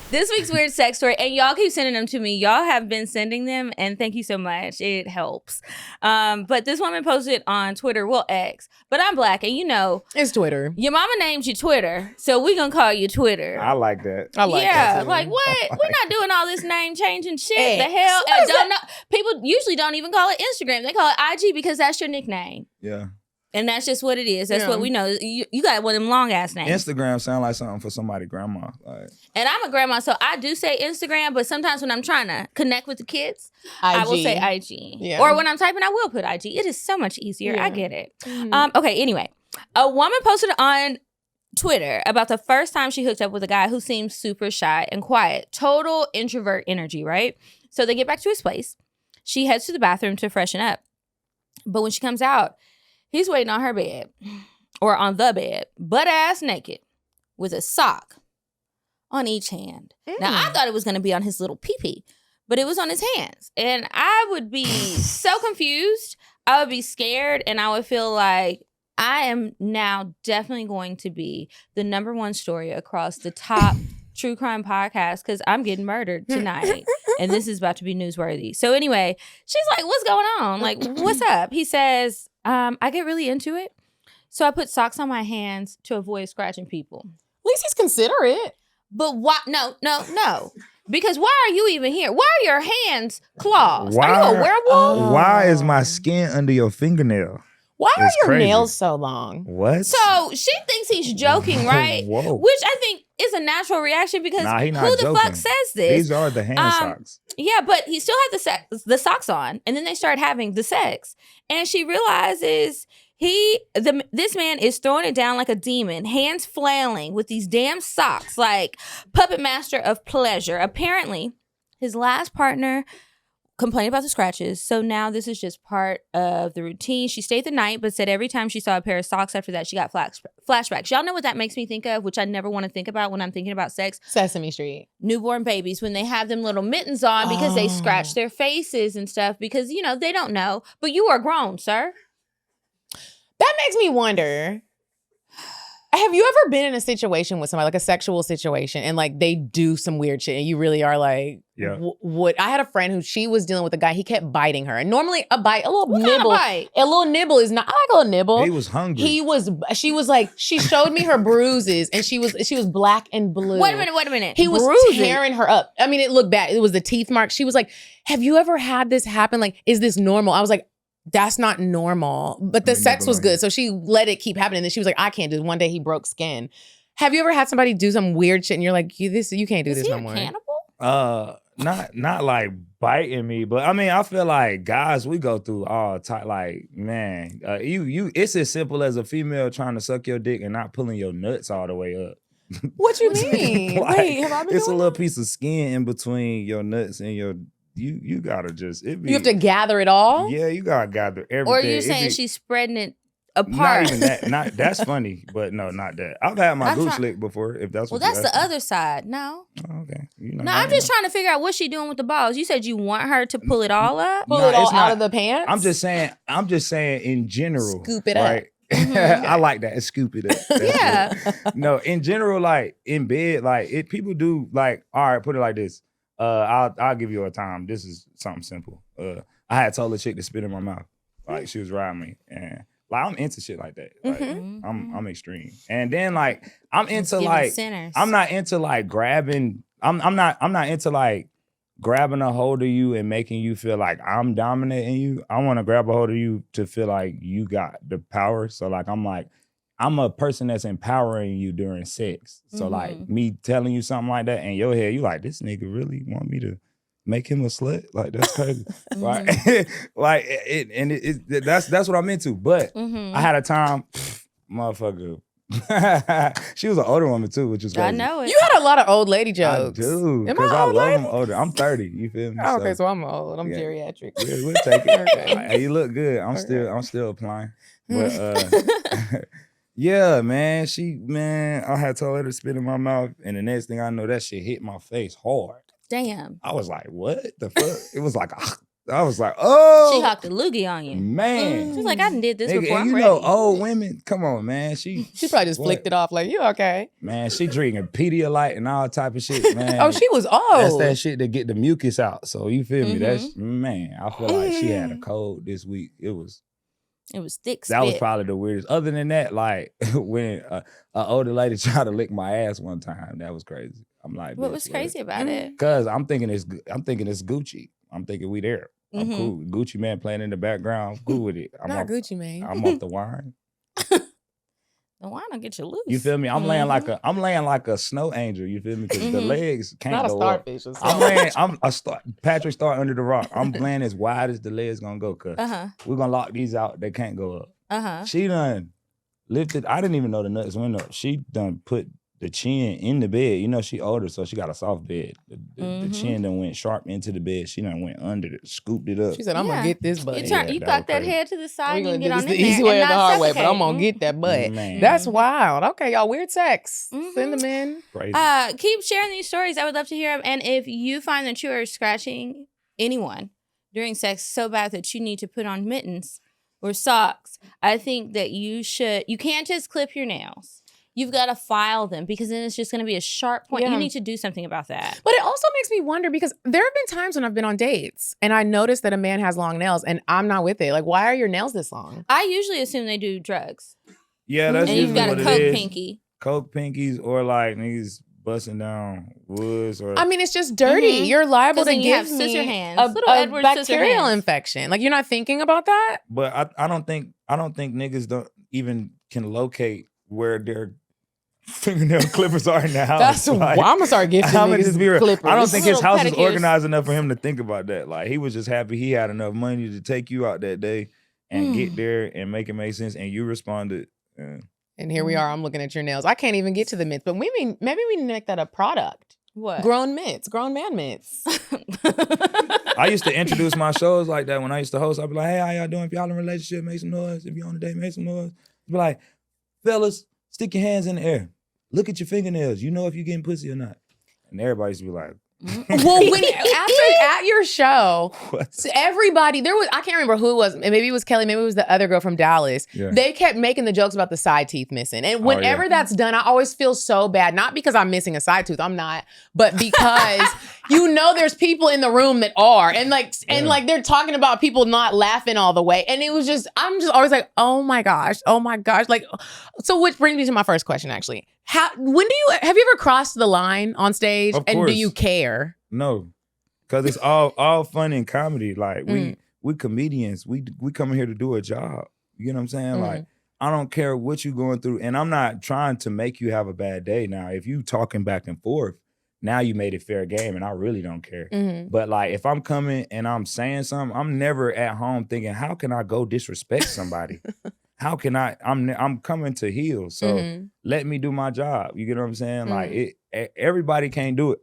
This week's weird sex story, and y'all keep sending them to me. Y'all have been sending them, and thank you so much. It helps. But this woman posted on Twitter, well, X, but I'm Black, and you know.
It's Twitter.
Your mama named you Twitter, so we gonna call you Twitter.
I like that.
I like that.
Yeah, like what? We're not doing all this name changing shit. The hell? And don't know. People usually don't even call it Instagram. They call it IG because that's your nickname.
Yeah.
And that's just what it is. That's what we know. You got one of them long ass names.
Instagram sound like something for somebody grandma. Like.
And I'm a grandma, so I do say Instagram, but sometimes when I'm trying to connect with the kids, I will say IG.
Yeah.
Or when I'm typing, I will put IG. It is so much easier. I get it. Okay, anyway. A woman posted on Twitter about the first time she hooked up with a guy who seemed super shy and quiet. Total introvert energy, right? So they get back to his place. She heads to the bathroom to freshen up. But when she comes out, he's waiting on her bed, or on the bed, butt-ass naked, with a sock on each hand. Now, I thought it was going to be on his little pee-pee, but it was on his hands. And I would be so confused. I would be scared, and I would feel like I am now definitely going to be the #1 story across the top true crime podcast because I'm getting murdered tonight. And this is about to be newsworthy. So anyway, she's like, what's going on? Like, what's up? He says, I get really into it. So I put socks on my hands to avoid scratching people.
At least he's considerate.
But why? No. Because why are you even here? Why are your hands claws?
Why,
are you a werewolf?
Why is my skin under your fingernail?
Why are your
crazy.
nails so long?
What?
So she thinks he's joking, right?
Whoa.
Which I think is a natural reaction because
Nah, he not
who the
joking.
fuck says this?
These are the hand socks.
Yeah, but he still had the socks on, and then they start having the sex, and she realizes this man is throwing it down like a demon, hands flailing with these damn socks, like puppet master of pleasure. Apparently, his last partner complained about the scratches, so now this is just part of the routine. She stayed the night, but said every time she saw a pair of socks after that, she got flashbacks. Y'all know what that makes me think of, which I never want to think about when I'm thinking about sex?
Sesame Street.
Newborn babies, when they have them little mittens on because they scratch their faces and stuff because, you know, they don't know. But you are grown, sir.
That makes me wonder, have you ever been in a situation with somebody, like a sexual situation, and like they do some weird shit and you really are like,
Yeah.
what? I had a friend who she was dealing with a guy, he kept biting her. And normally a little
What kind of
nibble.
bite?
A little nibble is not, I like a little nibble.
He was hungry.
She was like, she showed me her bruises and she was black and blue.
Wait a minute.
He was
Bruises?
tearing her up. I mean, it looked bad. It was the teeth mark. She was like, have you ever had this happen? Like, is this normal? I was like, that's not normal. But the sex was good. So she let it keep happening. And then she was like, I can't do it. One day he broke skin. Have you ever had somebody do some weird shit and you're like, you can't do this no more?
Cannibal?
Not like biting me, but I mean, I feel like guys, we go through all type. Like, man, it's as simple as a female trying to suck your dick and not pulling your nuts all the way up.
What you mean?
Like,
Wait, have I been
it's a
doing
little
that?
piece of skin in between your nuts and your. You gotta just.
You have to gather it all?
Yeah, you gotta gather everything.
Or are you saying she's spreading it
Not
apart?
even that. That's funny, but no, not that. I've had my goose licked before. If that's what.
Well, that's the other side. No.
Oh, okay. You know,
No, I'm just trying to figure out what she's doing with the balls. You said you want her to pull it all up?
Pull
Nah,
it all
it's
out
not-
of the pants?
I'm just saying in general.
Scoop it up.
Right? I like that. Scoop it up. That's
Yeah.
good. No, in general, like in bed, like people do like, all right, put it like this. I'll give you a time. This is something simple. I had told a chick to spit in my mouth. Like she was riding me. And like I'm into shit like that. Like I'm extreme. And then like I'm into like
sinners.
I'm not into like grabbing. I'm not into like grabbing a hold of you and making you feel like I'm dominating you. I want to grab a hold of you to feel like you got the power. So like I'm a person that's empowering you during sex. So like me telling you something like that in your head, you like, this nigga really want me to make him a slut. Like that's crazy. Right? Like that's what I'm into. But I had a time, motherfucker. She was an older woman too, which is crazy.
I know it.
You had a lot of old lady jokes.
I do,
Am
because
I
I
old
love
lady?
them older. I'm 30. You feel me?
Oh, okay, so I'm old. I'm geriatric.
We'll take it.
Okay.
Hey, you look good. I'm still applying. But yeah, man. I had told her to spit in my mouth, and the next thing I know, that shit hit my face hard.
Damn.
I was like, what the fuck? It was like, I was like, oh.
She hocked a loogie on you.
Man.
She's like, I done did this
Nigga,
before.
and
I'm
you
ready.
know, old women, come on, man. She
probably just flicked it off like, you okay?
Man, she drinking Pedialyte and all type of shit, man.
Oh, she was old.
That's that shit that get the mucus out. So you feel me? That's, man, I feel like she had a cold this week. It was
thick spit.
That was probably the weirdest. Other than that, like when an older lady tried to lick my ass one time, that was crazy. I'm like,
what was crazy about it?
Cause I'm thinking it's Gucci. I'm thinking we there. I'm cool. Gucci man playing in the background. I'm cool with it. I'm
Not
off,
Gucci man.
I'm off the wine.
The wine will get you loose.
You feel me? I'm laying like a snow angel. You feel me? Because the legs can't
Not
go
a starfish.
up. I'm laying. Patrick Star under the rock. I'm laying as wide as the legs gonna go. Cause we're gonna lock these out. They can't go up. She done lifted. I didn't even know the nuts went up. She done put the chin in the bed. You know, she older, so she got a soft bed. The chin done went sharp into the bed. She done went under it, scooped it up.
She said, I'm going to get this butt.
You cock that head to the side and get on in there.
It's the easy way or the hard way, but I'm going
to
to get that butt.
Man.
That's wild. Okay, y'all, weird sex. Send them in.
Crazy.
Keep sharing these stories. I would love to hear them. And if you find that you are scratching anyone during sex so bad that you need to put on mittens or socks, I think that you can't just clip your nails. You've got to file them because then it's just going to be a sharp point.
Yeah.
You need to do something about that.
But it also makes me wonder because there have been times when I've been on dates and I notice that a man has long nails and I'm not with it. Like, why are your nails this long?
I usually assume they do drugs.
Yeah, that's
and you've
usually
got
what
a
it
Coke
is.
pinky.
Coke pinkies or like niggas busting down woods or.
I mean, it's just dirty. You're liable to
then you
give
have scissor
me
hands.
a
Little Edward scissor
bacterial
hands.
infection. Like, you're not thinking about that?
But I don't think niggas don't even can locate where their fingernail clippers are in the house.
That's why I'm gonna start gifting
I'ma
niggas
just be real.
clippers.
I don't think his
Little
house is
pedicures.
organized enough for him to think about that. Like he was just happy he had enough money to take you out that day and get there and make it make sense. And you responded.
And here we are. I'm looking at your nails. I can't even get to the mints, but maybe we need to make that a product.
What?
Grown mints, grown man mints.
I used to introduce my shows like that when I used to host. I'd be like, hey, how y'all doing? If y'all in a relationship, make some noise. If you're on a date, make some noise. I'd be like, fellas, stick your hands in the air. Look at your fingernails. You know if you're getting pussy or not. And everybody used to be like,
Well, when at your show,
what?
so everybody I can't remember who it was. Maybe it was Kelly. Maybe it was the other girl from Dallas.
Yeah.
They kept making the jokes about the side teeth missing, and whenever that's done, I always feel so bad. Not because I'm missing a side tooth, I'm not, but because there's people in the room that are, and they're talking about people not laughing all the way, and it was just I'm just always like, oh my gosh, like. So which brings me to my first question, actually. Have you ever crossed the line on stage,
Of
and do
course.
you care?
No, because it's all fun and comedy. Like we comedians, we come in here to do a job. You know what I'm saying? Like I don't care what you're going through, and I'm not trying to make you have a bad day. Now, if you talking back and forth, now you made it fair game, and I really don't care. But like if I'm coming and I'm saying something, I'm never at home thinking, how can I go disrespect somebody? How can I? I'm coming to heal, so let me do my job. You get what I'm saying? Like everybody can't do it.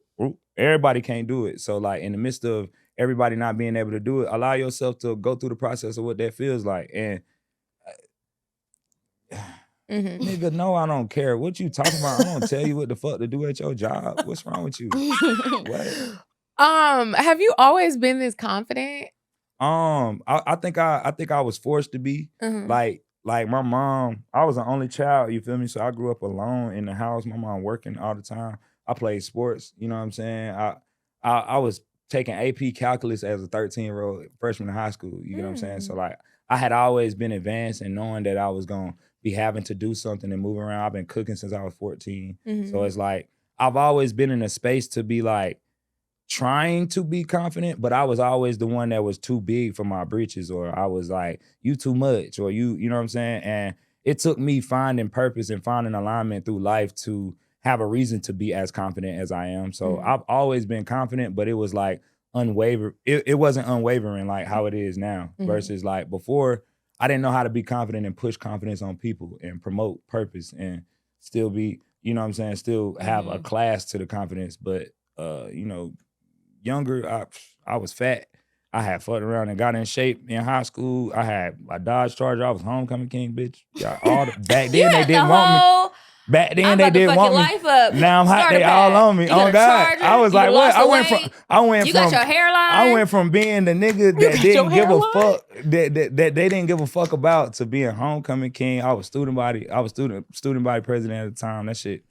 Everybody can't do it. So like in the midst of everybody not being able to do it, allow yourself to go through the process of what that feels like. And nigga, no, I don't care what you talking about. I don't tell you what the fuck to do at your job. What's wrong with you? What?
Have you always been this confident?
I think I was forced to be. Like my mom, I was the only child, you feel me? So I grew up alone in the house, my mom working all the time. I played sports, you know what I'm saying? I was taking AP calculus as a 13-year-old freshman in high school, you know what I'm saying? So like I had always been advanced and knowing that I was gonna be having to do something and move around. I've been cooking since I was 14. So it's like I've always been in a space to be like trying to be confident, but I was always the one that was too big for my britches, or I was like, you too much, or you know what I'm saying? And it took me finding purpose and finding alignment through life to have a reason to be as confident as I am. So I've always been confident, but it was like it wasn't unwavering like how it is now versus like before. I didn't know how to be confident and push confidence on people and promote purpose and still be, you know what I'm saying, still have a class to the confidence. But, you know, younger, I was fat. I had fucked around and got in shape in high school. I had a Dodge Charger. I was homecoming king, bitch. Back then they didn't want me. Back then they didn't want me.
Life up.
Now I'm hot. They all on me. Oh God!
Charger,
I was like, what?
You got your hairline.
I went from being the nigga that didn't give a fuck that they didn't give a fuck about to being homecoming king. I was student body president at the time. That shit.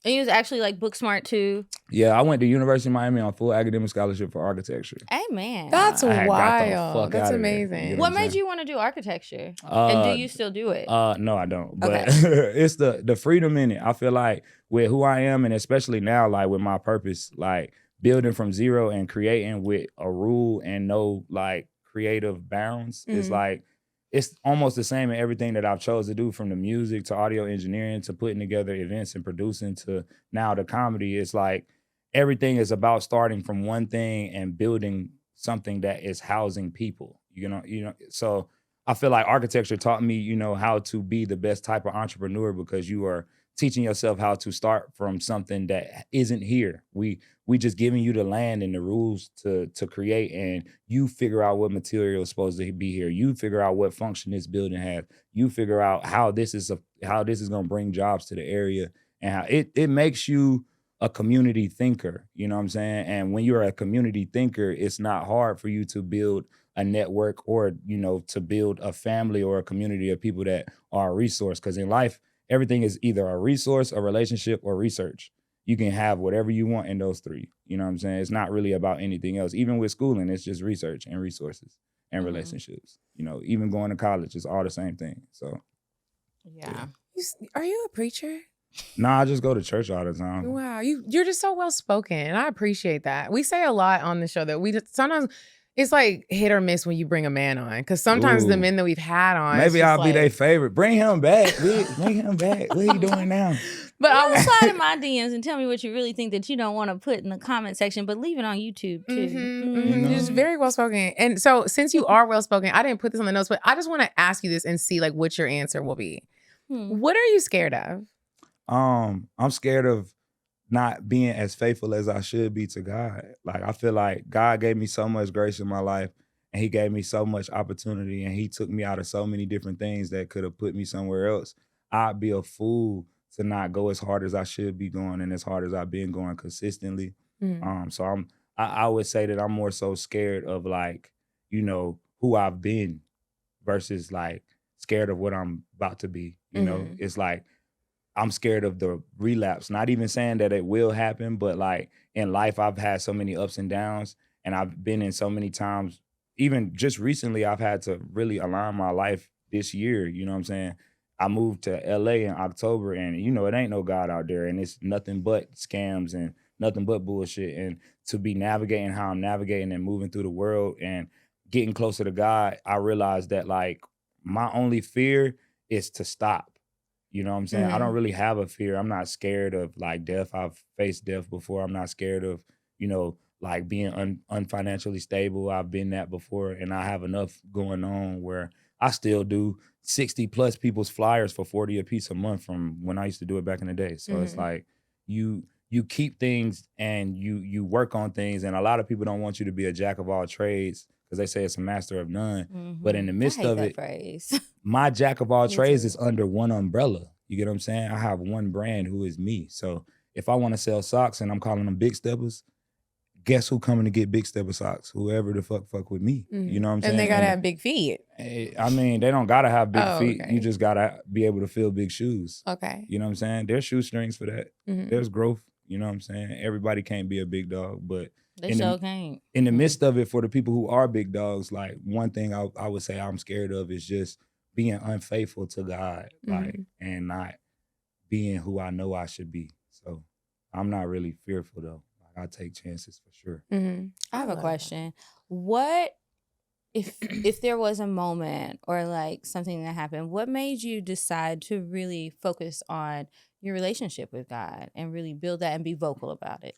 And you was actually like book smart too.
Yeah, I went to University of Miami on full academic scholarship for architecture.
Amen.
That's wild. That's amazing.
You know
what made you want to do architecture? And do you still do it?
No, I don't. But it's the freedom in it. I feel like with who I am, and especially now, like with my purpose, like building from zero and creating with a rule and no like creative bounds is like, it's almost the same in everything that I've chose to do, from the music to audio engineering to putting together events and producing to now the comedy. It's like everything is about starting from one thing and building something that is housing people. You know. So I feel like architecture taught me, you know, how to be the best type of entrepreneur because you are teaching yourself how to start from something that isn't here. We just giving you the land and the rules to create, and you figure out what material is supposed to be here. You figure out what function this building has. You figure out how this is going to bring jobs to the area, and how it makes you a community thinker. You know what I'm saying? And when you're a community thinker, it's not hard for you to build a network or, you know, to build a family or a community of people that are a resource. Because in life, everything is either a resource, a relationship, or research. You can have whatever you want in those three. You know what I'm saying? It's not really about anything else. Even with schooling, it's just research and resources and relationships. You know, even going to college, it's all the same thing. So,
yeah.
Are you a preacher?
Nah, I just go to church all the time.
Wow, you're just so well spoken, and I appreciate that. We say a lot on the show that we just, sometimes it's like hit or miss when you bring a man on, because sometimes the men that we've had on,
maybe I'll be their favorite. Bring him back. Bring him back. What are you doing now?
But I will slide in my DMs and tell me what you really think that you don't want to put in the comment section, but leave it on YouTube too.
You're just very well spoken. And so since you are well spoken, I didn't put this on the notes, but I just want to ask you this and see like what your answer will be. What are you scared of?
I'm scared of not being as faithful as I should be to God. Like, I feel like God gave me so much grace in my life, and he gave me so much opportunity, and he took me out of so many different things that could have put me somewhere else. I'd be a fool to not go as hard as I should be going and as hard as I've been going consistently. So I would say that I'm more so scared of, like, you know, who I've been versus like scared of what I'm about to be. You know, it's like, I'm scared of the relapse. Not even saying that it will happen, but like in life, I've had so many ups and downs, and I've been in so many times. Even just recently, I've had to really align my life this year. You know what I'm saying? I moved to LA in October, and you know, it ain't no God out there, and it's nothing but scams and nothing but bullshit. And to be navigating how I'm navigating and moving through the world and getting closer to God, I realized that like my only fear is to stop. You know what I'm saying? I don't really have a fear. I'm not scared of like death. I've faced death before. I'm not scared of, you know, like being unfinancially stable. I've been that before, and I have enough going on where I still do 60 plus people's flyers for 40 a piece a month from when I used to do it back in the day. So it's like you keep things and you work on things, and a lot of people don't want you to be a jack of all trades because they say it's a master of none. But in the midst of it,
phrase.
my jack of all trades is under one umbrella. You get what I'm saying? I have one brand who is me. So if I want to sell socks and I'm calling them Big Steppers, guess who coming to get Big Stepper socks? Whoever the fuck with me. You know what I'm saying?
And they gotta have big feet.
I mean, they don't gotta have big feet. Okay. You just gotta be able to fill big shoes.
Okay.
You know what I'm saying? There's shoestrings for that. There's growth. You know what I'm saying? Everybody can't be a big dog, but
they sure can't.
In the midst of it, for the people who are big dogs, like one thing I would say I'm scared of is just being unfaithful to God, like, and not being who I know I should be. So I'm not really fearful though. Like, I take chances for sure.
I have a question. What if there was a moment or like something that happened, what made you decide to really focus on your relationship with God and really build that and be vocal about it?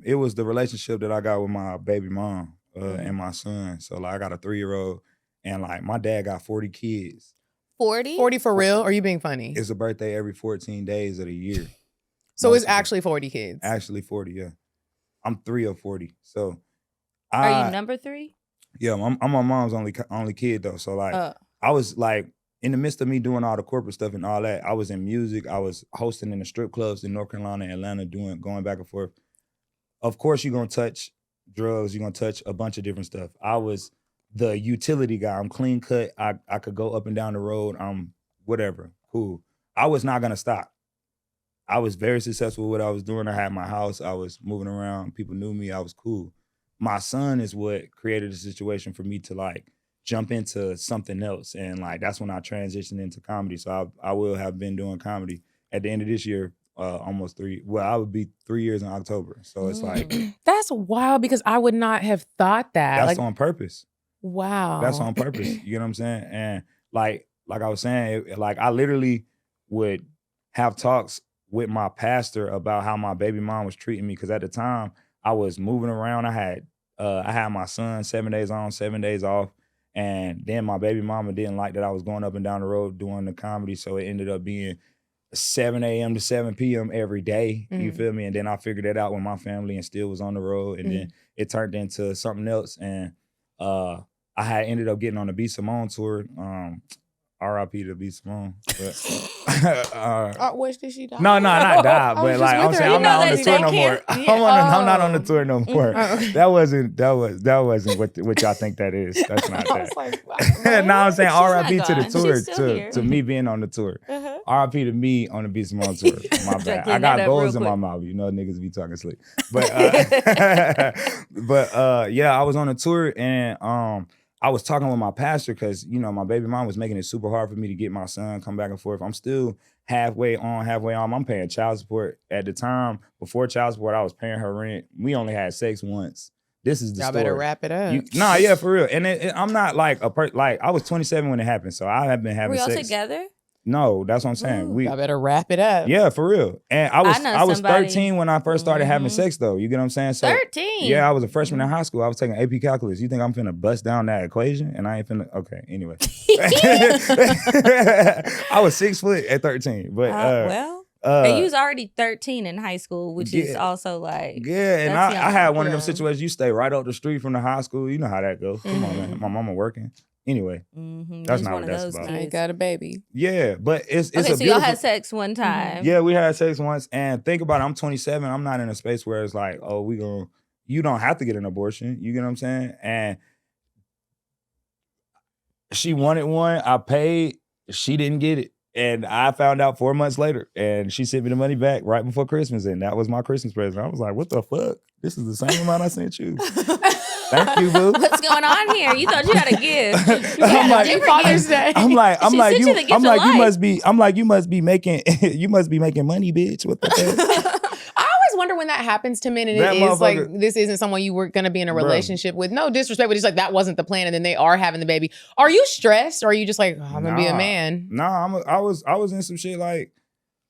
It was the relationship that I got with my baby mom and my son. So like I got a 3-year-old and like my dad got 40 kids.
40?
40 for real? Or are you being funny?
It's a birthday every 14 days of the year.
So it's actually 40 kids.
Actually 40, yeah. I'm 3 of 40. So
Are you number 3?
Yeah, I'm my mom's only kid though. So like I was like in the midst of me doing all the corporate stuff and all that, I was in music. I was hosting in the strip clubs in North Carolina and Atlanta, going back and forth. Of course, you're gonna touch drugs. You're gonna touch a bunch of different stuff. I was the utility guy. I'm clean cut. I could go up and down the road. I'm whatever, cool. I was not gonna stop. I was very successful with what I was doing. I had my house. I was moving around. People knew me. I was cool. My son is what created a situation for me to like jump into something else. And like, that's when I transitioned into comedy. So I will have been doing comedy at the end of this year, almost 3. Well, I would be 3 years in October. So it's like.
That's wild because I would not have thought that.
That's on purpose.
Wow.
That's on purpose. You know what I'm saying? And like I was saying, like I literally would have talks with my pastor about how my baby mom was treating me. Cause at the time, I was moving around. I had my son 7 days on, 7 days off. And then my baby mama didn't like that I was going up and down the road doing the comedy. So it ended up being 7 a.m. to 7 p.m. every day. You feel me? And then I figured that out with my family and still was on the road. And then it turned into something else. And I had ended up getting on the B. Simone tour. R.I.P. to B. Simone. But,
wish did she die?
No, not die. But like I'm saying, I'm not on the tour no more. I'm not on the tour no more. That wasn't what y'all think that is. That's not that.
Like,
no, I'm saying R.I.P. to the
She's
tour, to me being on the tour. R.I.P. to me on the B. Simone tour. My bad. I got goals in my mouth. You know, niggas be talking slick. But yeah, I was on the tour and I was talking with my pastor because, you know, my baby mom was making it super hard for me to get my son, come back and forth. I'm still halfway on, halfway on. I'm paying child support. At the time, before child support, I was paying her rent. We only had sex once. This is the
y'all
story.
better wrap it up.
Yeah, for real. And I'm not like I was 27 when it happened, so I have been having sex.
Were y'all together?
No, that's what I'm saying.
Y'all better wrap it up.
Yeah, for real. And I was 13 when I first started having sex, though. You get what I'm saying? So,
13?
Yeah, I was a freshman in high school. I was taking AP calculus. You think I'm finna bust down that equation? And I ain't finna. Okay, anyway. I was 6 foot at 13. But
and you was already 13 in high school, which is also like.
Yeah, and I had one of them situations. You stay right up the street from the high school. You know how that goes. Come on, man. My mama working. Anyway, that's not what that's about.
I got a baby.
Yeah, but it's
okay,
a
so y'all had sex one time.
Yeah, we had sex once. And think about it, I'm 27. I'm not in a space where it's like, oh, you don't have to get an abortion. You get what I'm saying? And she wanted one. I paid. She didn't get it. And I found out 4 months later. And she sent me the money back right before Christmas. And that was my Christmas present. I was like, what the fuck? This is the same amount I sent you. Thank you, boo.
What's going on here? You thought you had a gift.
I'm like,
Father's Day.
I'm like, you must be making money, bitch. What the heck?
I always wonder when that happens to men and it is like, this isn't someone you were going to be in a relationship with. No disrespect, but just like that wasn't the plan and then they are having the baby. Are you stressed or are you just like, I'm going to be a man?
Nah, I was in some shit like,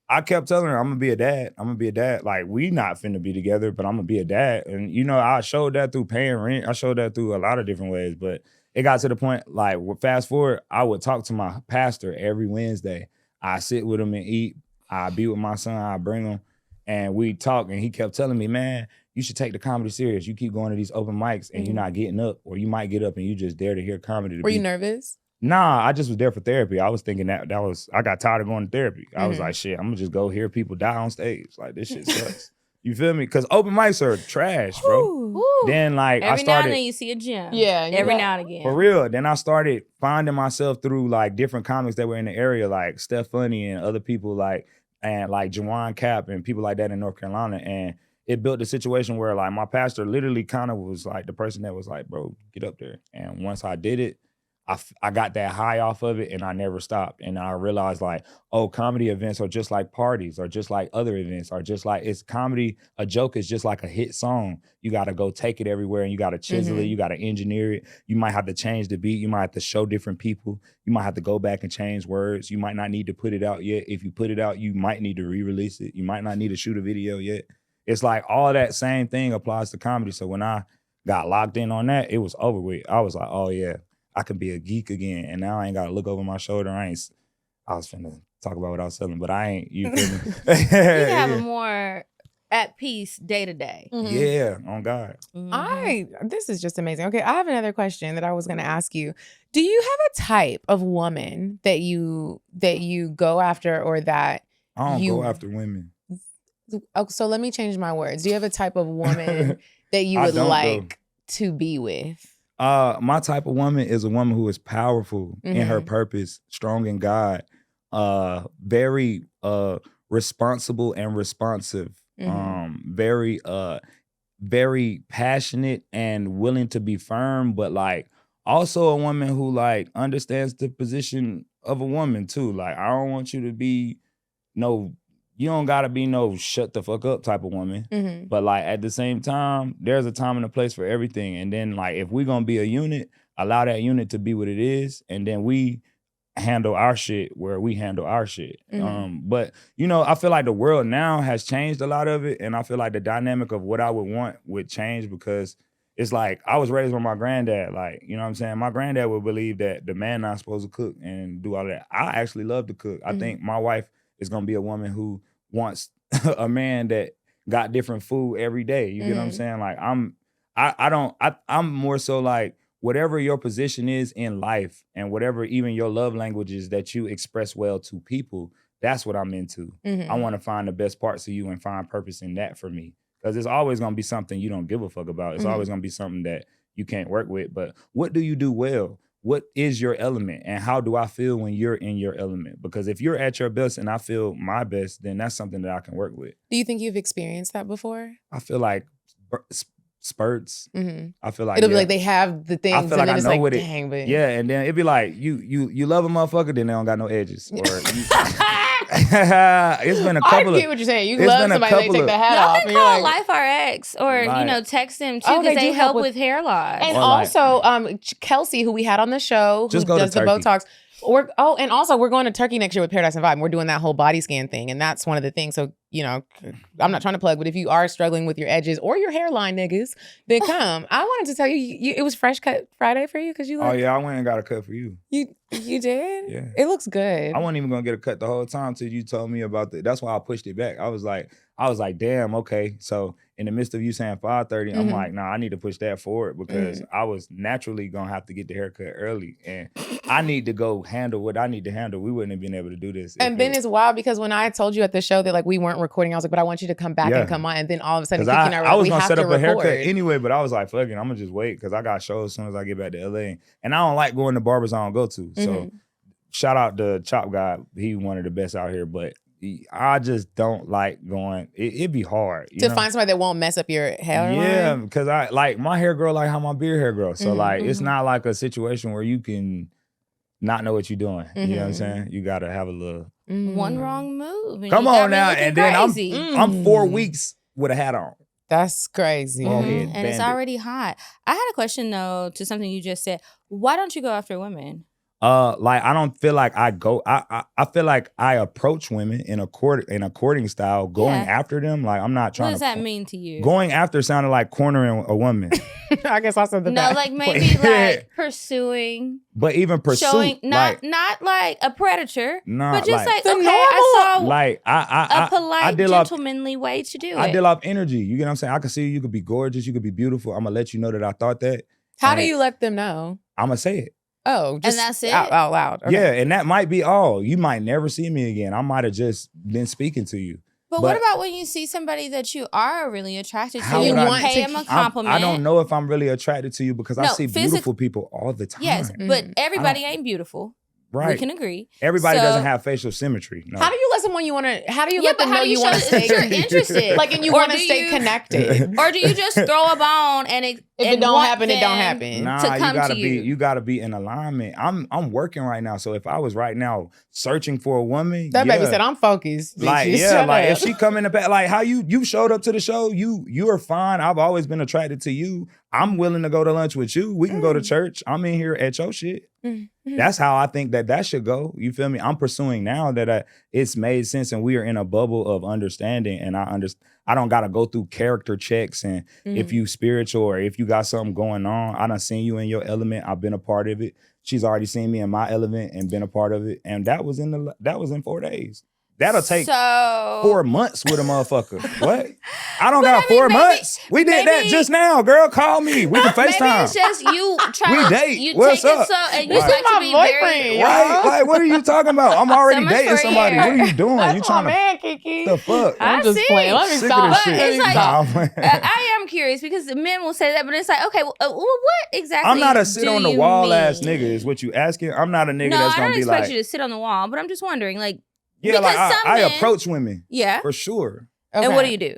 I kept telling her, I'm gonna be a dad. I'm gonna be a dad. Like, we not finna be together, but I'm gonna be a dad. And, you know, I showed that through paying rent. I showed that through a lot of different ways. But it got to the point, like, fast forward, I would talk to my pastor every Wednesday. I sit with him and eat. I be with my son. I bring him. And we talk. And he kept telling me, man, you should take the comedy serious. You keep going to these open mics and you're not getting up. Or you might get up and you just dare to hear comedy.
Were you nervous?
Nah, I just was there for therapy. I was thinking that was, I got tired of going to therapy. I was like, shit, I'm gonna just go hear people die on stage. Like, this shit sucks. You feel me? Because open mics are trash, bro.
Ooh.
Then like
every
I started.
now and then you see a gym.
Yeah.
Every now and again.
For real. Then I started finding myself through like different comics that were in the area, like Steph Funny and other people like Jawan Cap and people like that in North Carolina. And it built a situation where like my pastor literally kind of was like the person that was like, bro, get up there. And once I did it, I got that high off of it and I never stopped. And I realized like, oh, comedy events are just like parties or just like other events or just like it's comedy. A joke is just like a hit song. You got to go take it everywhere and you got to chisel it. You got to engineer it. You might have to change the beat. You might have to show different people. You might have to go back and change words. You might not need to put it out yet. If you put it out, you might need to re-release it. You might not need to shoot a video yet. It's like all that same thing applies to comedy. So when I got locked in on that, it was over with. I was like, oh yeah. I can be a geek again, and now I ain't gotta look over my shoulder. I was finna talk about what I was selling, but I ain't. You feel me?
You have a more at peace day to day.
Yeah, on God.
This is just amazing. Okay, I have another question that I was gonna ask you. Do you have a type of woman that you go after, or that
I don't go after women?
Oh, so let me change my words. Do you have a type of woman that you would like to be with?
My type of woman is a woman who is powerful in her purpose, strong in God, very responsible and responsive, very passionate and willing to be firm, but like also a woman who like understands the position of a woman too. Like I don't want you to be you don't gotta be no shut the fuck up type of woman. But like at the same time, there's a time and a place for everything. And then like if we're gonna be a unit, allow that unit to be what it is, and then we handle our shit where we handle our shit. But I feel like the world now has changed a lot of it, and I feel like the dynamic of what I would want would change because it's like I was raised by my granddad. Like, you know what I'm saying? My granddad would believe that the man not supposed to cook and do all that. I actually love to cook. I think my wife is gonna be a woman who wants a man that got different food every day. You get what I'm saying? Like I'm more so like whatever your position is in life and whatever even your love languages that you express well to people, that's what I'm into. I want to find the best parts of you and find purpose in that for me. Because it's always gonna be something you don't give a fuck about. It's always gonna be something that you can't work with. But what do you do well? What is your element, and how do I feel when you're in your element? Because if you're at your best and I feel my best, then that's something that I can work with.
Do you think you've experienced that before?
I feel like spurts. I feel like
it'll be like they have the things,
I feel like
and then
I
it's
know
like,
what
dang, but
yeah, and then it'd be like you love a motherfucker, then they don't got no edges. Or it's been a couple
I get what you're saying. You love somebody, they take the hat
y'all
off.
can call Life RX or
Like,
text them too because they help with hair loss.
And
Or
also, Kelsey, who we had on the show, who
Just go to
does the
Turkey.
Botox. And also we're going to Turkey next year with Paradise and Vibe. We're doing that whole body scan thing, and that's one of the things. So I'm not trying to plug, but if you are struggling with your edges or your hairline, niggas, then come. I wanted to tell you it was Fresh Cut Friday for you because you.
Oh yeah, I went and got a cut for you.
You did?
Yeah.
It looks good.
I wasn't even gonna get a cut the whole time till you told me about that. That's why I pushed it back. I was like, damn, okay. So in the midst of you saying 5:30, I'm like, nah, I need to push that forward because I was naturally gonna have to get the haircut early, and I need to go handle what I need to handle. We wouldn't have been able to do this.
And Ben is wild because when I told you at the show that like we weren't recording, I was like, but I want you to come back and come on. And then all of a sudden, Kiki and I were like,
I was
we
gonna
have
set
to
up a
record.
haircut anyway, but I was like, fuck it, I'm gonna just wait because I got shows as soon as I get back to LA, and I don't like going to barbers I don't go to. So shout out to Chop Guy, he one of the best out here, but I just don't like going. It'd be hard
to find somebody that won't mess up your hair.
Yeah, because I like my hair grow like how my beard hair grows. So like it's not like a situation where you can not know what you're doing. You know what I'm saying? You gotta have a little
one wrong move. And
come on now, and then
crazy.
I'm 4 weeks with a hat on.
That's crazy.
And it's already hot. I had a question though to something you just said. Why don't you go after women?
Like I don't feel like I go. I feel like I approach women in a courting style, going after them. Like I'm not trying.
What does that mean to you?
Going after sounded like cornering a woman.
I guess I said the
no, like maybe like pursuing.
But even pursuing,
showing not like a predator, but just like okay,
normal.
I saw
like
a polite, gentlemanly way to do it.
I deal off energy. You get what I'm saying? I can see you could be gorgeous, you could be beautiful. I'm gonna let you know that I thought that.
How do you let them know?
I'm gonna say it.
Oh, just
and that's it?
out loud. Okay.
Yeah, and that might be all. You might never see me again. I might have just been speaking to you.
But what about when you see somebody that you are really attracted to?
You
want to pay him a compliment.
I don't know if I'm really attracted to you because I see beautiful people all the time.
Yes, but everybody ain't beautiful.
Right.
We can agree.
Everybody doesn't have facial symmetry. No.
How do you let someone you want to, how do you let them know you want to stay
you're interested?
Like, and you want to stay connected?
Or do you just throw a bone and
If it don't happen, it don't happen.
Nah,
to come to
you gotta be in alignment. I'm working right now. So if I was right now searching for a woman,
that baby said I'm focused.
Like,
bitches.
yeah, like if she come in the back, like how you showed up to the show, you are fine. I've always been attracted to you. I'm willing to go to lunch with you. We can go to church. I'm in here at your shit. That's how I think that should go. You feel me? I'm pursuing now that it's made sense and we are in a bubble of understanding, and I don't gotta go through character checks and if you spiritual or if you got something going on. I done seen you in your element. I've been a part of it. She's already seen me in my element and been a part of it, and that was in 4 days. That'll take 4 months with a motherfucker. What? I don't got 4 months. We did that just now, girl. Call me. We can FaceTime.
Maybe it's just you try
we
to
date.
you
What's
take
up?
it so and you
This is
like to
my
be
boyfriend,
very
Right? Like, what are you talking about? I'm already
So much
dating
for a
somebody.
year.
What are you doing?
That's
you
my
trying to
man, Kiki.
the fuck?
I'm just
see.
playing. Let me
Sick of
stop.
this
But
shit.
it's like-
Nah, I'm playing.
I am curious because the men will say that, but it's like, okay, well, what exactly?
I'm not a sit
do
on the
you
wall
mean?
ass nigga, is what you asking. I'm not a nigga
No,
that's
I
gonna
don't
be
expect
like,
you to sit on the wall, but I'm just wondering, like,
yeah, like
because some
I
men-
approach women
yeah,
for sure.
and what do you do?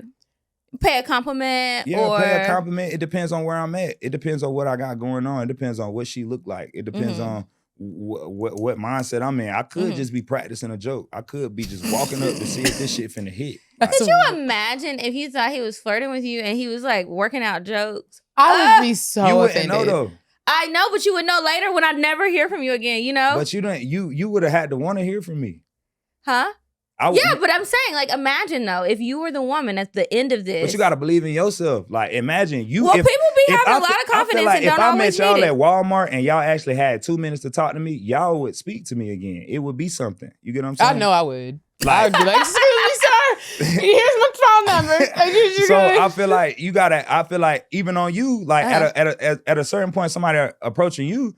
Pay a compliment,
Yeah,
or
pay a compliment. It depends on where I'm at. It depends on what I got going on. It depends on what she look like. It depends on what mindset I'm in. I could just be practicing a joke. I could be just walking up to see if this shit finna hit. Like,
Could you imagine if you thought he was flirting with you and he was like working out jokes?
I would be so
you wouldn't
offended.
know though.
I know, but you would know later when I never hear from you again. You know?
But you don't. You would have had to want to hear from me.
Huh?
I,
Yeah, but I'm saying, like, imagine though, if you were the woman at the end of this.
But you got to believe in yourself. Like, imagine you.
Well,
if,
people be
if
having
I
a lot
fe-
of
I feel
confidence
like
and
if
don't
I
always
met y'all
need
at
it.
Walmart and y'all actually had 2 minutes to talk to me, y'all would speak to me again. It would be something. You get what I'm saying?
I know I would.
Like-
I would be like, excuse me, sir. Here's my phone number.
So I feel like you gotta. I feel like even on you, like at a certain point, somebody approaching you,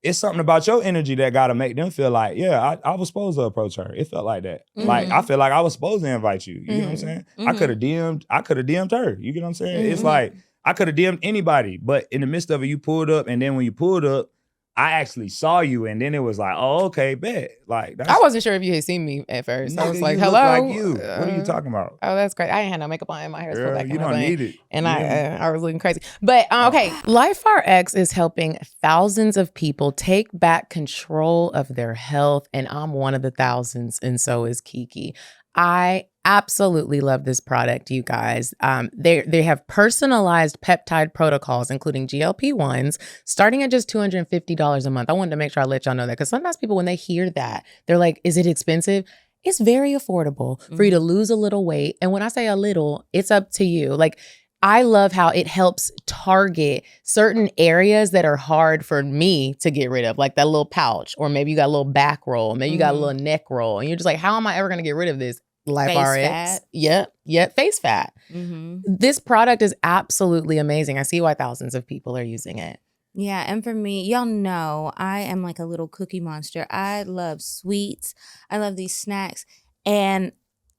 it's something about your energy that gotta make them feel like, yeah, I was supposed to approach her. It felt like that. Like I feel like I was supposed to invite you. You know what I'm saying? I could have DM'd her. You get what I'm saying? It's like I could have DM'd anybody, but in the midst of it, you pulled up, and then when you pulled up, I actually saw you, and then it was like, oh, okay, bet. Like that's,
I wasn't sure if you had seen me at first. I was
nigga,
like,
you look
hello.
like you. What are you talking about?
Oh, that's great. I ain't had no makeup on. My hair's pulled
Girl,
back.
you
in my
don't
bun.
need it.
And
Yeah.
I was looking crazy. But okay, Life RX is helping thousands of people take back control of their health. And I'm one of the thousands, and so is Kiki. I absolutely love this product, you guys. They have personalized peptide protocols, including GLP-1s, starting at just $250 a month. I wanted to make sure I let y'all know that, because sometimes people, when they hear that, they're like, is it expensive? It's very affordable for you to lose a little weight. And when I say a little, it's up to you. Like, I love how it helps target certain areas that are hard for me to get rid of, like that little pouch, or maybe you got a little back roll, maybe you got a little neck roll, and you're just like, how am I ever going to get rid of this? Life
Face
RX.
fat.
Yep, face fat. This product is absolutely amazing. I see why thousands of people are using it.
Yeah, and for me, y'all know I am like a little cookie monster. I love sweets. I love these snacks. And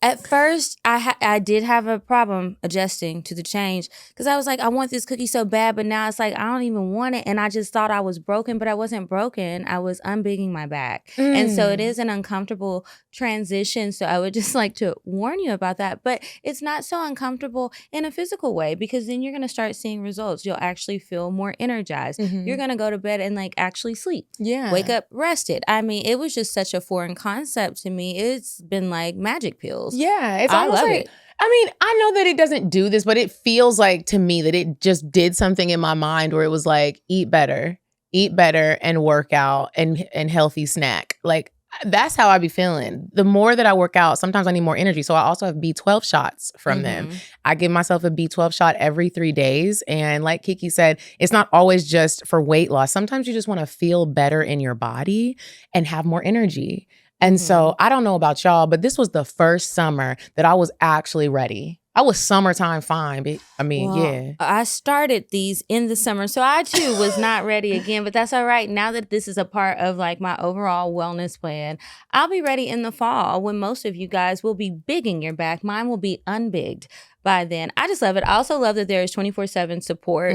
at first, I did have a problem adjusting to the change, because I was like, I want this cookie so bad, but now it's like, I don't even want it. And I just thought I was broken, but I wasn't broken. I was unbigging my back. And so it is an uncomfortable transition. So I would just like to warn you about that. But it's not so uncomfortable in a physical way, because then you're going to start seeing results. You'll actually feel more energized. You're going to go to bed and like actually sleep.
Yeah.
Wake up rested. I mean, it was just such a foreign concept to me. It's been like magic pills.
Yeah, it's
I
almost
love
like,
it.
I mean, I know that it doesn't do this, but it feels like to me that it just did something in my mind where it was like, eat better and work out and healthy snack. Like, that's how I be feeling. The more that I work out, sometimes I need more energy. So I also have B12 shots from them. I give myself a B12 shot every 3 days. And like Kiki said, it's not always just for weight loss. Sometimes you just want to feel better in your body and have more energy. And so I don't know about y'all, but this was the first summer that I was actually ready. I was summertime fine, but I mean, yeah.
I started these in the summer, so I too was not ready again, but that's all right. Now that this is a part of like my overall wellness plan, I'll be ready in the fall when most of you guys will be bigging your back. Mine will be unbigged by then. I just love it. I also love that there is 24/7 support.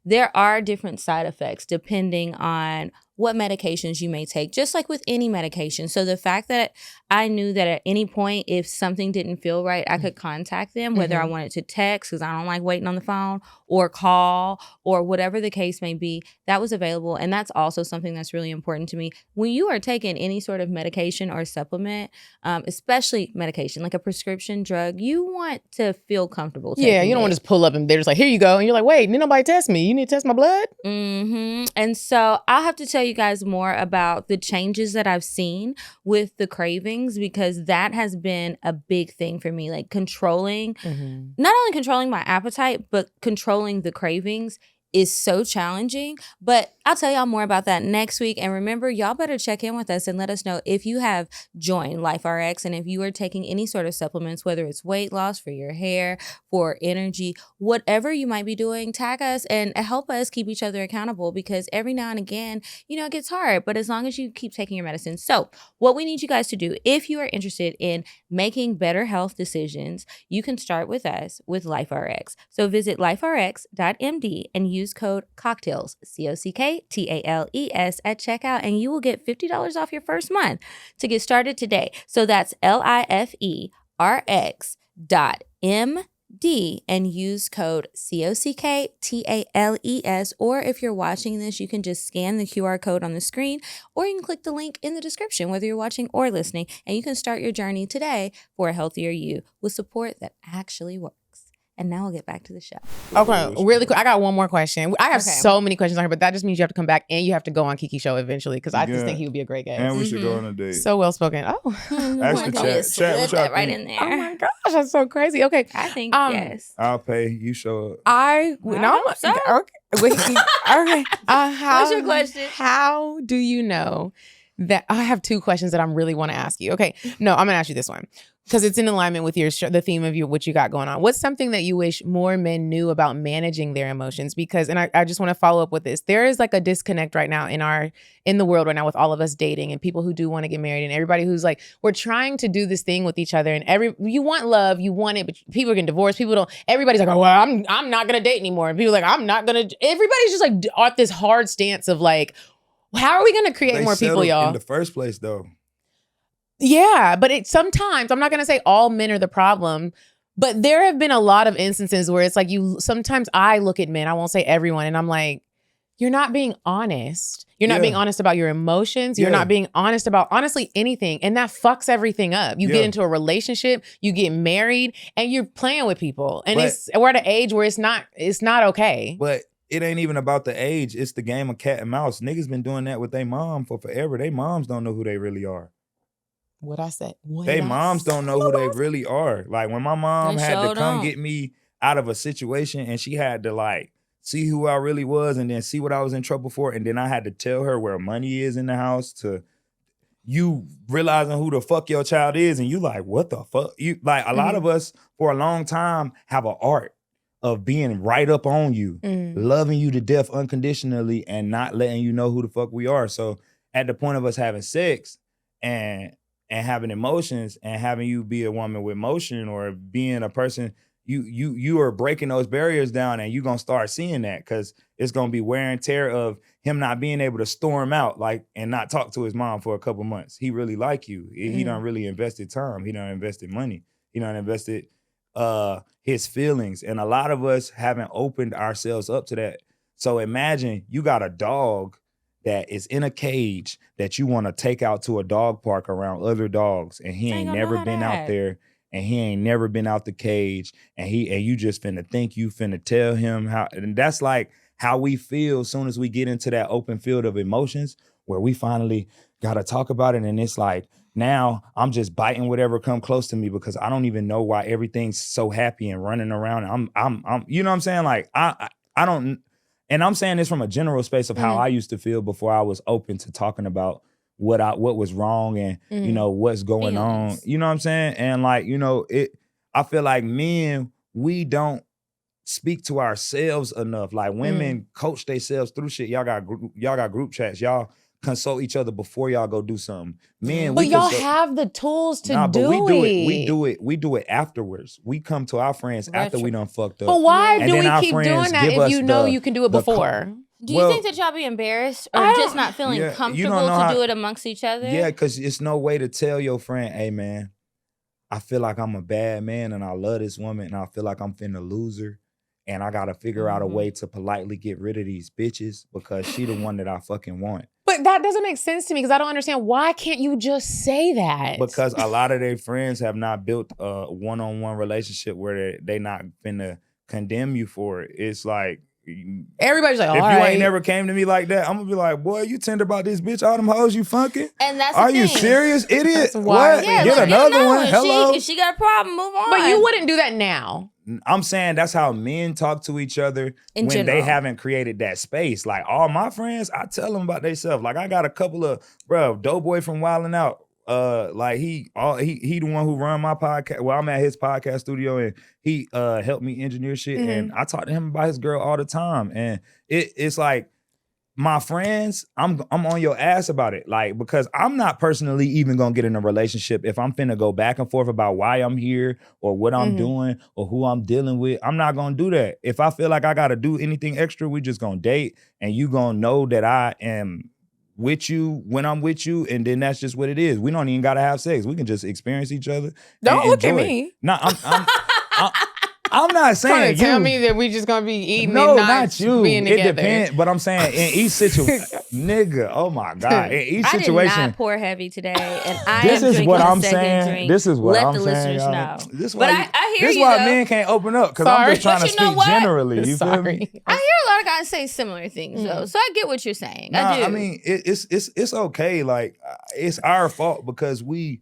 There are different side effects depending on what medications you may take, just like with any medication. So the fact that I knew that at any point, if something didn't feel right, I could contact them, whether I wanted to text, because I don't like waiting on the phone, or call, or whatever the case may be, that was available. And that's also something that's really important to me. When you are taking any sort of medication or supplement, especially medication, like a prescription drug, you want to feel comfortable taking
you don't want to just pull up and they're just like, here you go. And you're like, wait, didn't nobody test me? You need to test my blood?
And so I'll have to tell you guys more about the changes that I've seen with the cravings, because that has been a big thing for me, like controlling, not only controlling my appetite, but controlling the cravings is so challenging. But I'll tell y'all more about that next week. And remember, y'all better check in with us and let us know if you have joined LifeRx and if you are taking any sort of supplements, whether it's weight loss, for your hair, for energy, whatever you might be doing, tag us and help us keep each other accountable, because every now and again, it gets hard. But as long as you keep taking your medicine. So what we need you guys to do, if you are interested in making better health decisions, you can start with us with LifeRx. So visit liferx.md and use code CockTales, CockTales at checkout, and you will get $50 off your first month to get started today. So that's liferx.md and use code CockTales, or if you're watching this, you can just scan the QR code on the screen, or you can click the link in the description, whether you're watching or listening, and you can start your journey today for a healthier you with support that actually works. And now we'll get back to the show.
Okay, really quick. I got one more question. I have so many questions on here, but that just means you have to come back and you have to go on Kiki's show eventually, because I just think he would be a great guest.
And we should go on a date.
So well spoken. Oh,
actually, chat what y'all
right
think?
in there.
Oh my gosh, that's so crazy. Okay,
I think yes.
I'll pay. You show up.
Okay. Okay.
What's your question?
How do you know that? I have two questions that I really want to ask you. Okay, no, I'm gonna ask you this one, because it's in alignment with the theme of what you got going on. What's something that you wish more men knew about managing their emotions? Because, and I just want to follow up with this. There is like a disconnect right now in the world right now with all of us dating and people who do want to get married and everybody who's like, we're trying to do this thing with each other, and you want love, you want it, but people are getting divorced. People don't. Everybody's like, oh, well, I'm not gonna date anymore. And people are like, I'm not gonna. Everybody's just like at this hard stance of like, how are we gonna create more people, y'all?
In the first place, though.
Yeah, but sometimes, I'm not going to say all men are the problem, but there have been a lot of instances where it's like sometimes I look at men, I won't say everyone, and I'm like, you're not being honest. You're not being honest about your emotions. You're not being honest about honestly anything. And that fucks everything up. You get into a relationship, you get married, and you're playing with people. And we're at an age where it's not okay.
But it ain't even about the age. It's the game of cat and mouse. Niggas been doing that with their mom for forever. They moms don't know who they really are.
What I said.
They moms don't know who they really are. Like when my mom had to come get me out of a situation, and she had to like see who I really was and then see what I was in trouble for. And then I had to tell her where money is in the house, to you realizing who the fuck your child is. And you like, what the fuck? You like a lot of us for a long time have an art of being right up on you, loving you to death unconditionally and not letting you know who the fuck we are. So at the point of us having sex and having emotions and having you be a woman with emotion or being a person, you are breaking those barriers down, and you're going to start seeing that, because it's going to be wear and tear of him not being able to storm out like and not talk to his mom for a couple months. He really like you. He done really invested time. He done invested money. He done invested his feelings. And a lot of us haven't opened ourselves up to that. So imagine you got a dog that is in a cage that you want to take out to a dog park around other dogs, and he ain't never been out there, and he ain't never been out the cage, and you just finna think you finna tell him how. And that's like how we feel as soon as we get into that open field of emotions where we finally gotta talk about it. And it's like, now I'm just biting whatever come close to me, because I don't even know why everything's so happy and running around. I'm you know what I'm saying? Like I don't. And I'm saying this from a general space of how I used to feel before I was open to talking about what was wrong and, what's going on. You know what I'm saying? And like, I feel like men, we don't speak to ourselves enough. Like women coach themselves through shit. Y'all got group chats. Y'all consult each other before y'all go do something. Men,
but y'all have the tools to do it.
We do it afterwards. We come to our friends after we done fucked up.
But why do we keep doing that if you know you can do it before?
Do you think that y'all be embarrassed or just not feeling comfortable to do it amongst each other?
Yeah, because it's no way to tell your friend, hey, man, I feel like I'm a bad man and I love this woman and I feel like I'm finna lose her. And I got to figure out a way to politely get rid of these bitches because she the one that I fucking want.
But that doesn't make sense to me because I don't understand. Why can't you just say that?
Because a lot of their friends have not built a one-on-one relationship where they not finna condemn you for it. It's like,
everybody's like,
if you ain't never came to me like that, I'm gonna be like, boy, you tender about this bitch, all them hoes you funking?
And that's
Are
the
you
thing.
serious, idiot?
What?
Yeah,
Get another one. Hello.
If she got a problem, move on.
But you wouldn't do that now.
I'm saying that's how men talk to each other
In
when
general.
they haven't created that space. Like all my friends, I tell them about themselves. Like I got a couple of, Doughboy from Wildin' Out. Like he the one who run my podcast. Well, I'm at his podcast studio and he helped me engineer shit. And I talk to him about his girl all the time. And it's like my friends, I'm on your ass about it. Like, because I'm not personally even gonna get in a relationship if I'm finna go back and forth about why I'm here or what I'm doing or who I'm dealing with. I'm not gonna do that. If I feel like I gotta do anything extra, we just gonna date and you gonna know that I am with you when I'm with you, and then that's just what it is. We don't even gotta have sex. We can just experience each other.
Don't look at
enjoy it.
me.
No, I'm not saying
Trying to tell
you.
me that we just gonna be eating
No,
and
not you.
being
It
together.
depends. But I'm saying in each situation, nigga, oh my God. In each situation.
I did not pour heavy today, and I
This
am
is
drinking
what I'm
a second
saying.
drink.
This is what
Let
I'm
the
saying.
listeners
Y'all.
know.
This
But
why
I hear
this
you,
why
though.
men can't open up because I'm just
Sorry.
trying to
But you know
speak
what?
generally. You feel
Sorry.
me?
I hear a lot of guys say similar things though, so I get what you're saying.
Nah,
I do.
I mean, it's okay. Like it's our fault because we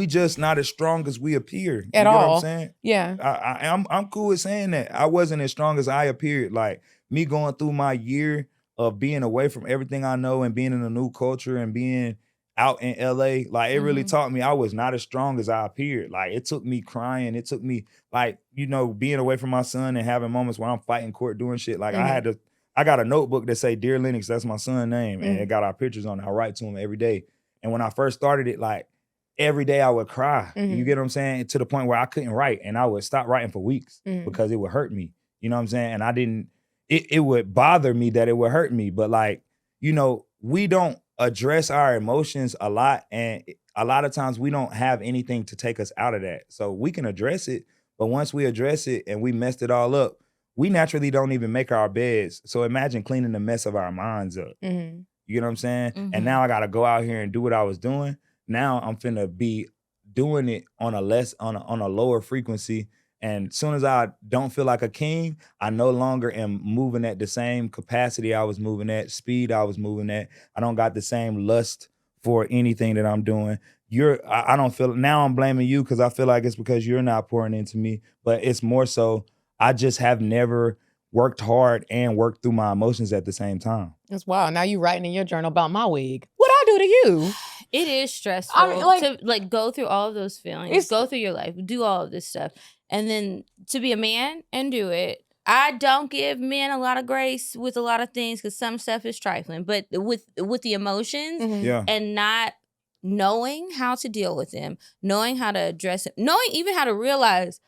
just not as strong as we appear. You
At
get
all.
what I'm saying?
Yeah.
I'm cool with saying that. I wasn't as strong as I appeared. Like me going through my year of being away from everything I know and being in a new culture and being out in LA, like it really taught me I was not as strong as I appeared. Like it took me crying. It took me like, being away from my son and having moments where I'm fighting court doing shit. Like I got a notebook that say Dear Lennox, that's my son's name. And it got our pictures on it. I write to him every day. And when I first started it, like every day I would cry. You get what I'm saying? To the point where I couldn't write and I would stop writing for weeks because it would hurt me. You know what I'm saying? And I didn't, it would bother me that it would hurt me. But like, we don't address our emotions a lot. And a lot of times we don't have anything to take us out of that. So we can address it. But once we address it and we messed it all up, we naturally don't even make our beds. So imagine cleaning the mess of our minds up. You get what I'm saying? And now I got to go out here and do what I was doing. Now I'm finna be doing it on a lower frequency. And as soon as I don't feel like a king, I no longer am moving at the same capacity I was moving at, speed I was moving at. I don't got the same lust for anything that I'm doing. I don't feel, now I'm blaming you because I feel like it's because you're not pouring into me. But it's more so, I just have never worked hard and worked through my emotions at the same time.
That's wild. Now you writing in your journal about my wig. What'd I do to you?
It is stressful to go through all of those feelings, go through your life, do all of this stuff. And then to be a man and do it. I don't give men a lot of grace with a lot of things because some stuff is trifling. But with the emotions and not knowing how to deal with them, knowing how to address it, knowing even how to realize,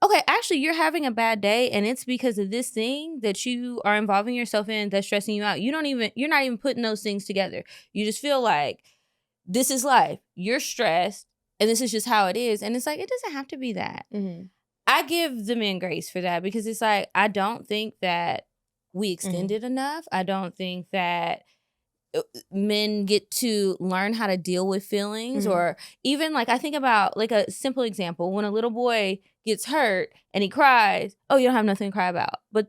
okay, actually you're having a bad day and it's because of this thing that you are involving yourself in that's stressing you out. You're not even putting those things together. You just feel like this is life. You're stressed and this is just how it is. And it's like, it doesn't have to be that. I give the men grace for that because it's like, I don't think that we extend it enough. I don't think that men get to learn how to deal with feelings or even like, I think about like a simple example. When a little boy gets hurt and he cries, oh, you don't have nothing to cry about. But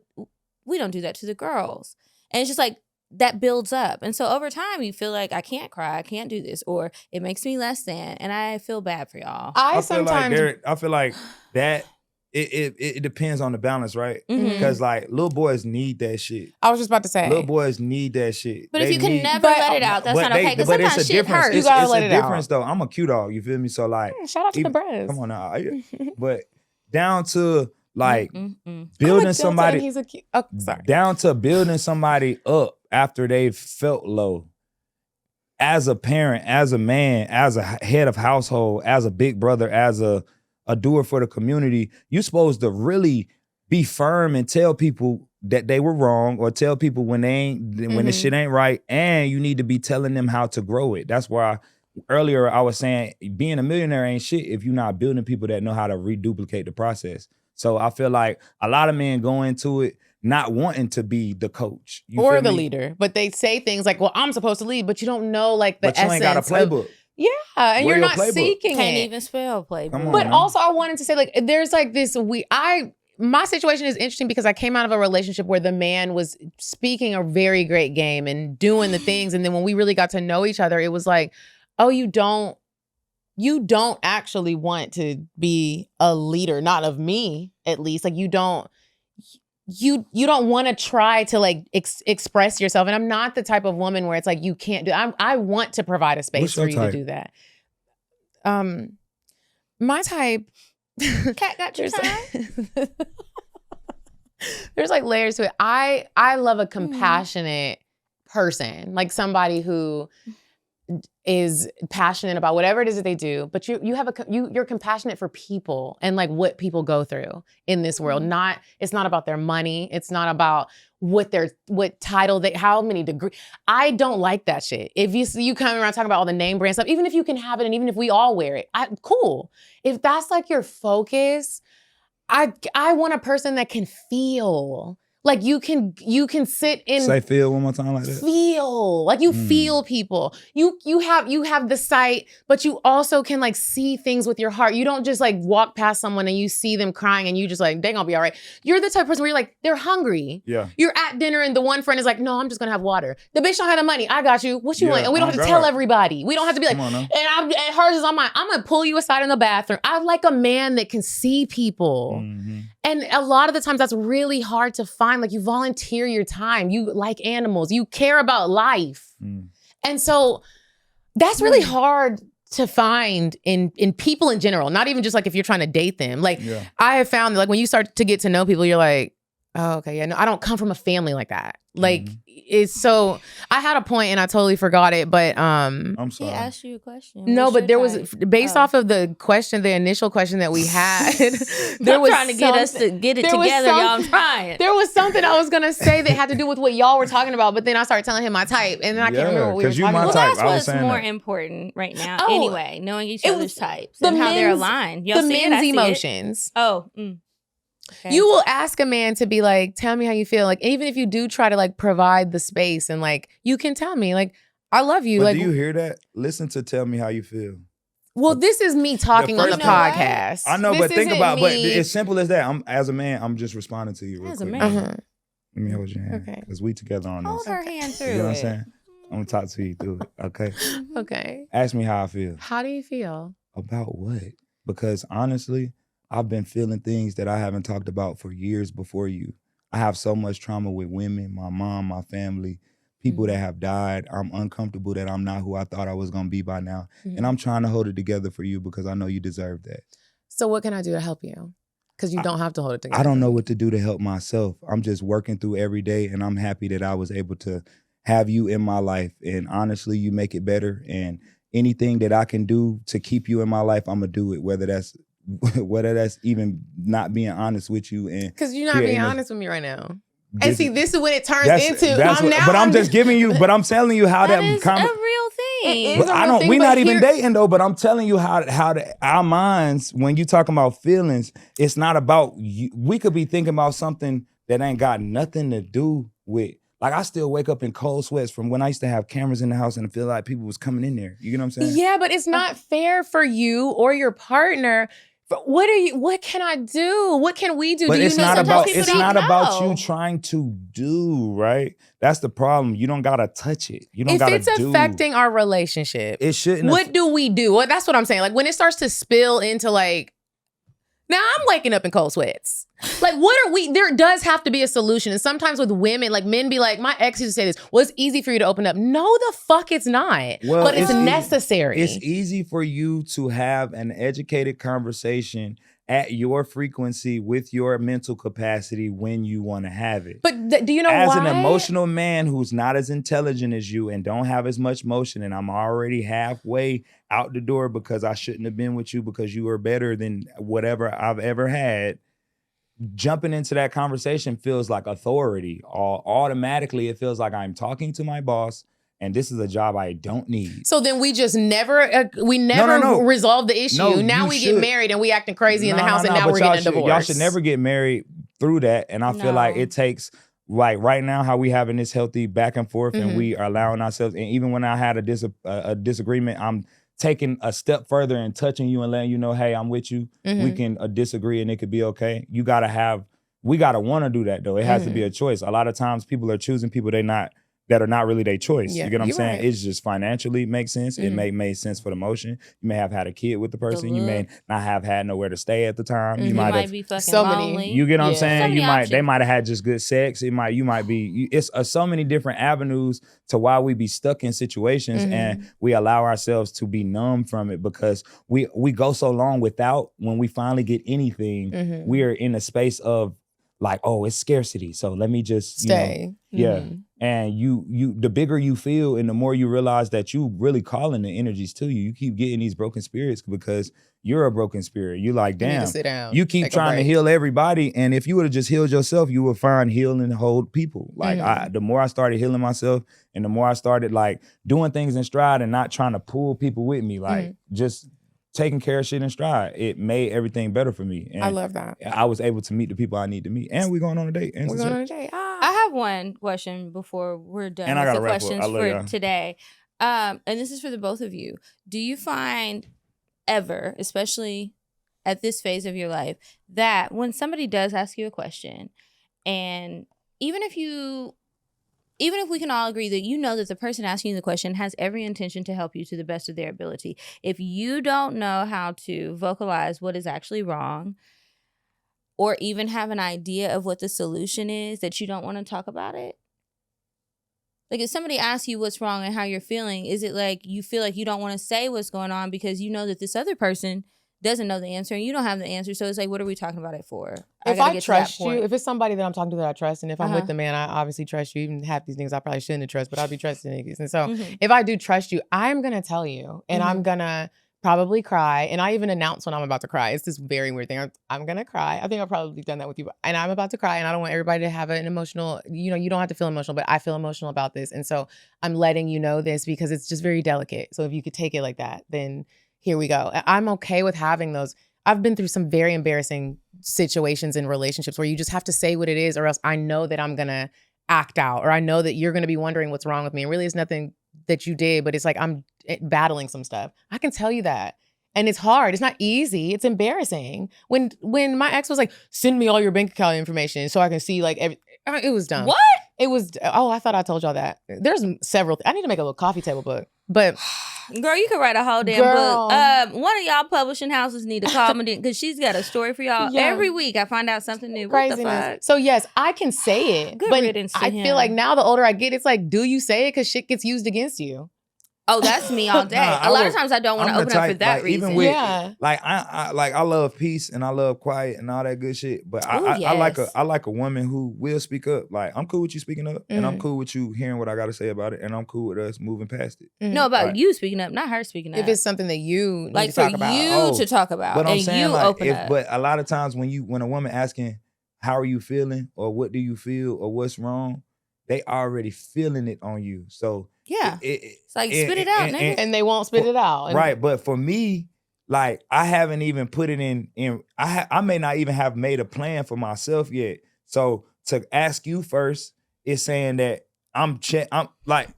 we don't do that to the girls. And it's just like, that builds up. And so over time, you feel like I can't cry, I can't do this, or it makes me less than, and I feel bad for y'all.
I feel like that it depends on the balance, right? Because like little boys need that shit.
I was just about to say.
Little boys need that shit.
But if you can never let it out, that's not okay. Because sometimes shit hurts.
You gotta let it out.
It's a difference though. I'm a cute dog, you feel me? So like.
Shout out to the breasts.
Come on now. But down to like building somebody. Down to building somebody up after they've felt low. As a parent, as a man, as a head of household, as a big brother, as a doer for the community, you're supposed to really be firm and tell people that they were wrong, or tell people when the shit ain't right, and you need to be telling them how to grow it. That's why earlier I was saying being a millionaire ain't shit if you're not building people that know how to reduplicate the process. So I feel like a lot of men go into it not wanting to be the coach
or the leader, but they say things like, well, I'm supposed to lead, but you don't know like the essence.
But you ain't got a playbook.
And
Where
you're
your
not
playbook?
seeking
Can't
it.
even spell playbook.
Come on,
But
man.
also I wanted to say like there's like this my situation is interesting because I came out of a relationship where the man was speaking a very great game and doing the things, and then when we really got to know each other, it was like, oh, you don't actually want to be a leader, not of me at least. Like you don't want to try to like express yourself. And I'm not the type of woman where it's like you can't do. I want to provide a space for you to do that. My type.
Cat got your time.
There's like layers to it. I love a compassionate person, like somebody who is passionate about whatever it is that they do, but you're compassionate for people and like what people go through in this world. It's not about their money. It's not about what title how many degrees. I don't like that shit. If you come around talking about all the name brand stuff, even if you can have it and even if we all wear it, cool. If that's like your focus, I want a person that can feel. Like you can sit in.
Say feel one more time like that.
Feel like you feel people. You have the sight, but you also can like see things with your heart. You don't just like walk past someone and you see them crying and you just like they gonna be all right. You're the type of person where you're like they're hungry.
Yeah.
You're at dinner and the one friend is like, no, I'm just gonna have water. The bitch don't have the money. I got you. What you want? And we don't have to tell everybody. We don't have to be like. And hers is on mine. I'm gonna pull you aside in the bathroom. I like a man that can see people.
Mm-hmm.
And a lot of the times that's really hard to find. Like you volunteer your time. You like animals. You care about life. And so that's really hard to find in people in general. Not even just like if you're trying to date them. Like I have found that like when you start to get to know people, you're like, oh, okay, yeah, no, I don't come from a family like that. Like it's so I had a point and I totally forgot it, but
I'm sorry.
He asked you a question.
No,
What's
but
your
there was
type?
based off of the initial question that we had.
I'm trying to get us to get it together, y'all. I'm trying.
There was something I was gonna say that had to do with what y'all were talking about, but then I started telling him my type, and then I can't remember what we were talking about.
Well,
type.
that's what's more important right now.
Oh,
anyway, knowing each other's types
the
and how they're
men's-
aligned. Y'all
the
see it? I
men's
see it.
emotions.
Oh. Okay.
You will ask a man to be like, tell me how you feel. Like, even if you do try to like provide the space and like, you can tell me like, I love you.
But
like,
do you hear that? Listen to tell me how you feel.
well, this is me talking on the
first-
podcast.
I know,
This
but think
isn't
about, but
me-
as simple as that, as a man, I'm just responding to you real
As a
quick.
man.
Uh-huh.
Let me hold your hand.
Okay.
Because we together on
Hold
this.
her hand through
You know what I'm
it.
saying? I'm going to talk to you through it, okay?
Okay.
Ask me how I feel.
How do you feel?
About what? Because honestly, I've been feeling things that I haven't talked about for years before you. I have so much trauma with women, my mom, my family, people that have died. I'm uncomfortable that I'm not who I thought I was going to be by now. And I'm trying to hold it together for you because I know you deserve that.
So what can I do to help you? Because you don't have to hold it together.
I don't know what to do to help myself. I'm just working through every day, and I'm happy that I was able to have you in my life. And honestly, you make it better. And anything that I can do to keep you in my life, I'm going to do it, whether that's even not being honest with you. And
because you're not being honest with me right now. And
This
see,
is-
this is what it turns into.
But I'm just giving you. But I'm telling you how
That
that.
is a real thing.
It is
But
a
I
real
don't.
thing,
We're
but
not even
here-
dating though. But I'm telling you how our minds, when you talking about feelings, it's not about you. We could be thinking about something that ain't got nothing to do with. Like I still wake up in cold sweats from when I used to have cameras in the house and I feel like people was coming in there. You know what I'm saying?
Yeah, but it's not fair for you or your partner. What can I do? What can we do?
But
do
it's
you know
not
sometimes
about.
people
It's
don't
not about
know.
you trying to do right. That's the problem. You don't gotta touch it. You don't
If
gotta
it's
do.
affecting our relationship,
It shouldn't.
what do we do? Well, that's what I'm saying. Like when it starts to spill into like, now I'm waking up in cold sweats. Like what are we, there does have to be a solution. And sometimes with women, like men be like, my ex used to say this, well, it's easy for you to open up. No, the fuck it's not.
Well,
but it's
it's easy.
necessary.
It's easy for you to have an educated conversation at your frequency with your mental capacity when you want to have it.
But do you know
as
why?
an emotional man who's not as intelligent as you and don't have as much motion, and I'm already halfway out the door because I shouldn't have been with you because you are better than whatever I've ever had, jumping into that conversation feels like authority. Automatically, it feels like I'm talking to my boss, and this is a job I don't need.
So then we just never, resolve the issue.
No,
now we get married and we acting crazy in the house, and now we're getting a divorce.
Y'all should never get married through that. And I feel like it takes, like right now, how we having this healthy back and forth, and we are allowing ourselves. And even when I had a disagreement, I'm taking a step further and touching you and letting you know, hey, I'm with you. We can disagree and it could be okay. We gotta want to do that though. It has to be a choice. A lot of times people are choosing people that are not really their choice.
Yeah,
you get what I'm saying?
right.
It's just financially makes sense. It may make sense for the motion. You may have had a kid with the person. You may not have had nowhere to stay at the time. You might
be fucking
so
lonely.
many.
You get what I'm saying? They might have had just good sex. You might be. It's so many different avenues to why we be stuck in situations, and we allow ourselves to be numb from it because we go so long without. When we finally get anything, we are in a space of like, oh, it's scarcity. So let me just
stay.
Yeah. And you the bigger you feel and the more you realize that you really calling the energies to you. You keep getting these broken spirits because you're a broken spirit. You're like, damn,
you need to sit down,
you keep trying to heal everybody. And if you would have just healed yourself, you would find healing whole people. Like the more I started healing myself and the more I started like doing things in stride and not trying to pull people with me, like just taking care of shit in stride, it made everything better for me. And
I love that.
I was able to meet the people I need to meet. And we're going on a date.
We're going on a date.
I have one question before we're done
And I
with
gotta
the
wrap up.
questions
I love
for
y'all.
today. And this is for the both of you. Do you find ever, especially at this phase of your life, that when somebody does ask you a question, and even if we can all agree that you know that the person asking you the question has every intention to help you to the best of their ability, if you don't know how to vocalize what is actually wrong, or even have an idea of what the solution is, that you don't want to talk about it? Like if somebody asks you what's wrong and how you're feeling, is it like you feel like you don't want to say what's going on because you know that this other person doesn't know the answer and you don't have the answer? So it's like, what are we talking about it for?
If I trust you, if it's somebody that I'm talking to that I trust, and if I'm with the man, I obviously trust you. Even half these niggas I probably shouldn't trust, but I'll be trusting niggas. And so if I do trust you, I'm going to tell you, and I'm going to probably cry. And I even announce when I'm about to cry. It's this very weird thing. I'm going to cry. I think I've probably done that with you. And I'm about to cry, and I don't want everybody to have an emotional, you don't have to feel emotional, but I feel emotional about this. And so I'm letting you know this because it's just very delicate. So if you could take it like that, then here we go. I'm okay with having those. I've been through some very embarrassing situations in relationships where you just have to say what it is, or else I know that I'm going to act out, or I know that you're going to be wondering what's wrong with me. And really it's nothing that you did, but it's like I'm battling some stuff. I can tell you that. And it's hard. It's not easy. It's embarrassing. When my ex was like, send me all your bank account information so I can see like it was dumb.
What?
It was, I thought I told y'all that. There's several, I need to make a little coffee table book. But
girl, you could write a whole damn book. One of y'all publishing houses need to call me because she's got a story for y'all.
Yeah.
Every week I find out something new.
Craziness.
What the fuck?
So yes, I can say it.
Good
but
riddance to
I
him.
feel like now the older I get, it's like, do you say it? Because shit gets used against you.
Oh, that's me all day. A lot of times I don't want to open up for that reason.
Even with,
Yeah.
like I love peace and I love quiet and all that good shit. But I like a woman who will speak up. Like I'm cool with you speaking up, and I'm cool with you hearing what I got to say about it, and I'm cool with us moving past it.
No, about you speaking up, not her speaking up.
If it's something that you need
like
to talk
for
about.
you to talk about,
But I'm
and
saying
you
like,
open up.
But a lot of times when a woman asking how are you feeling or what do you feel or what's wrong, they already feeling it on you. So
yeah, it's like spit it out, nigga.
And they won't spit it out.
Right, but for me, like I haven't even put it in. I may not even have made a plan for myself yet. So to ask you first is saying that I'm like.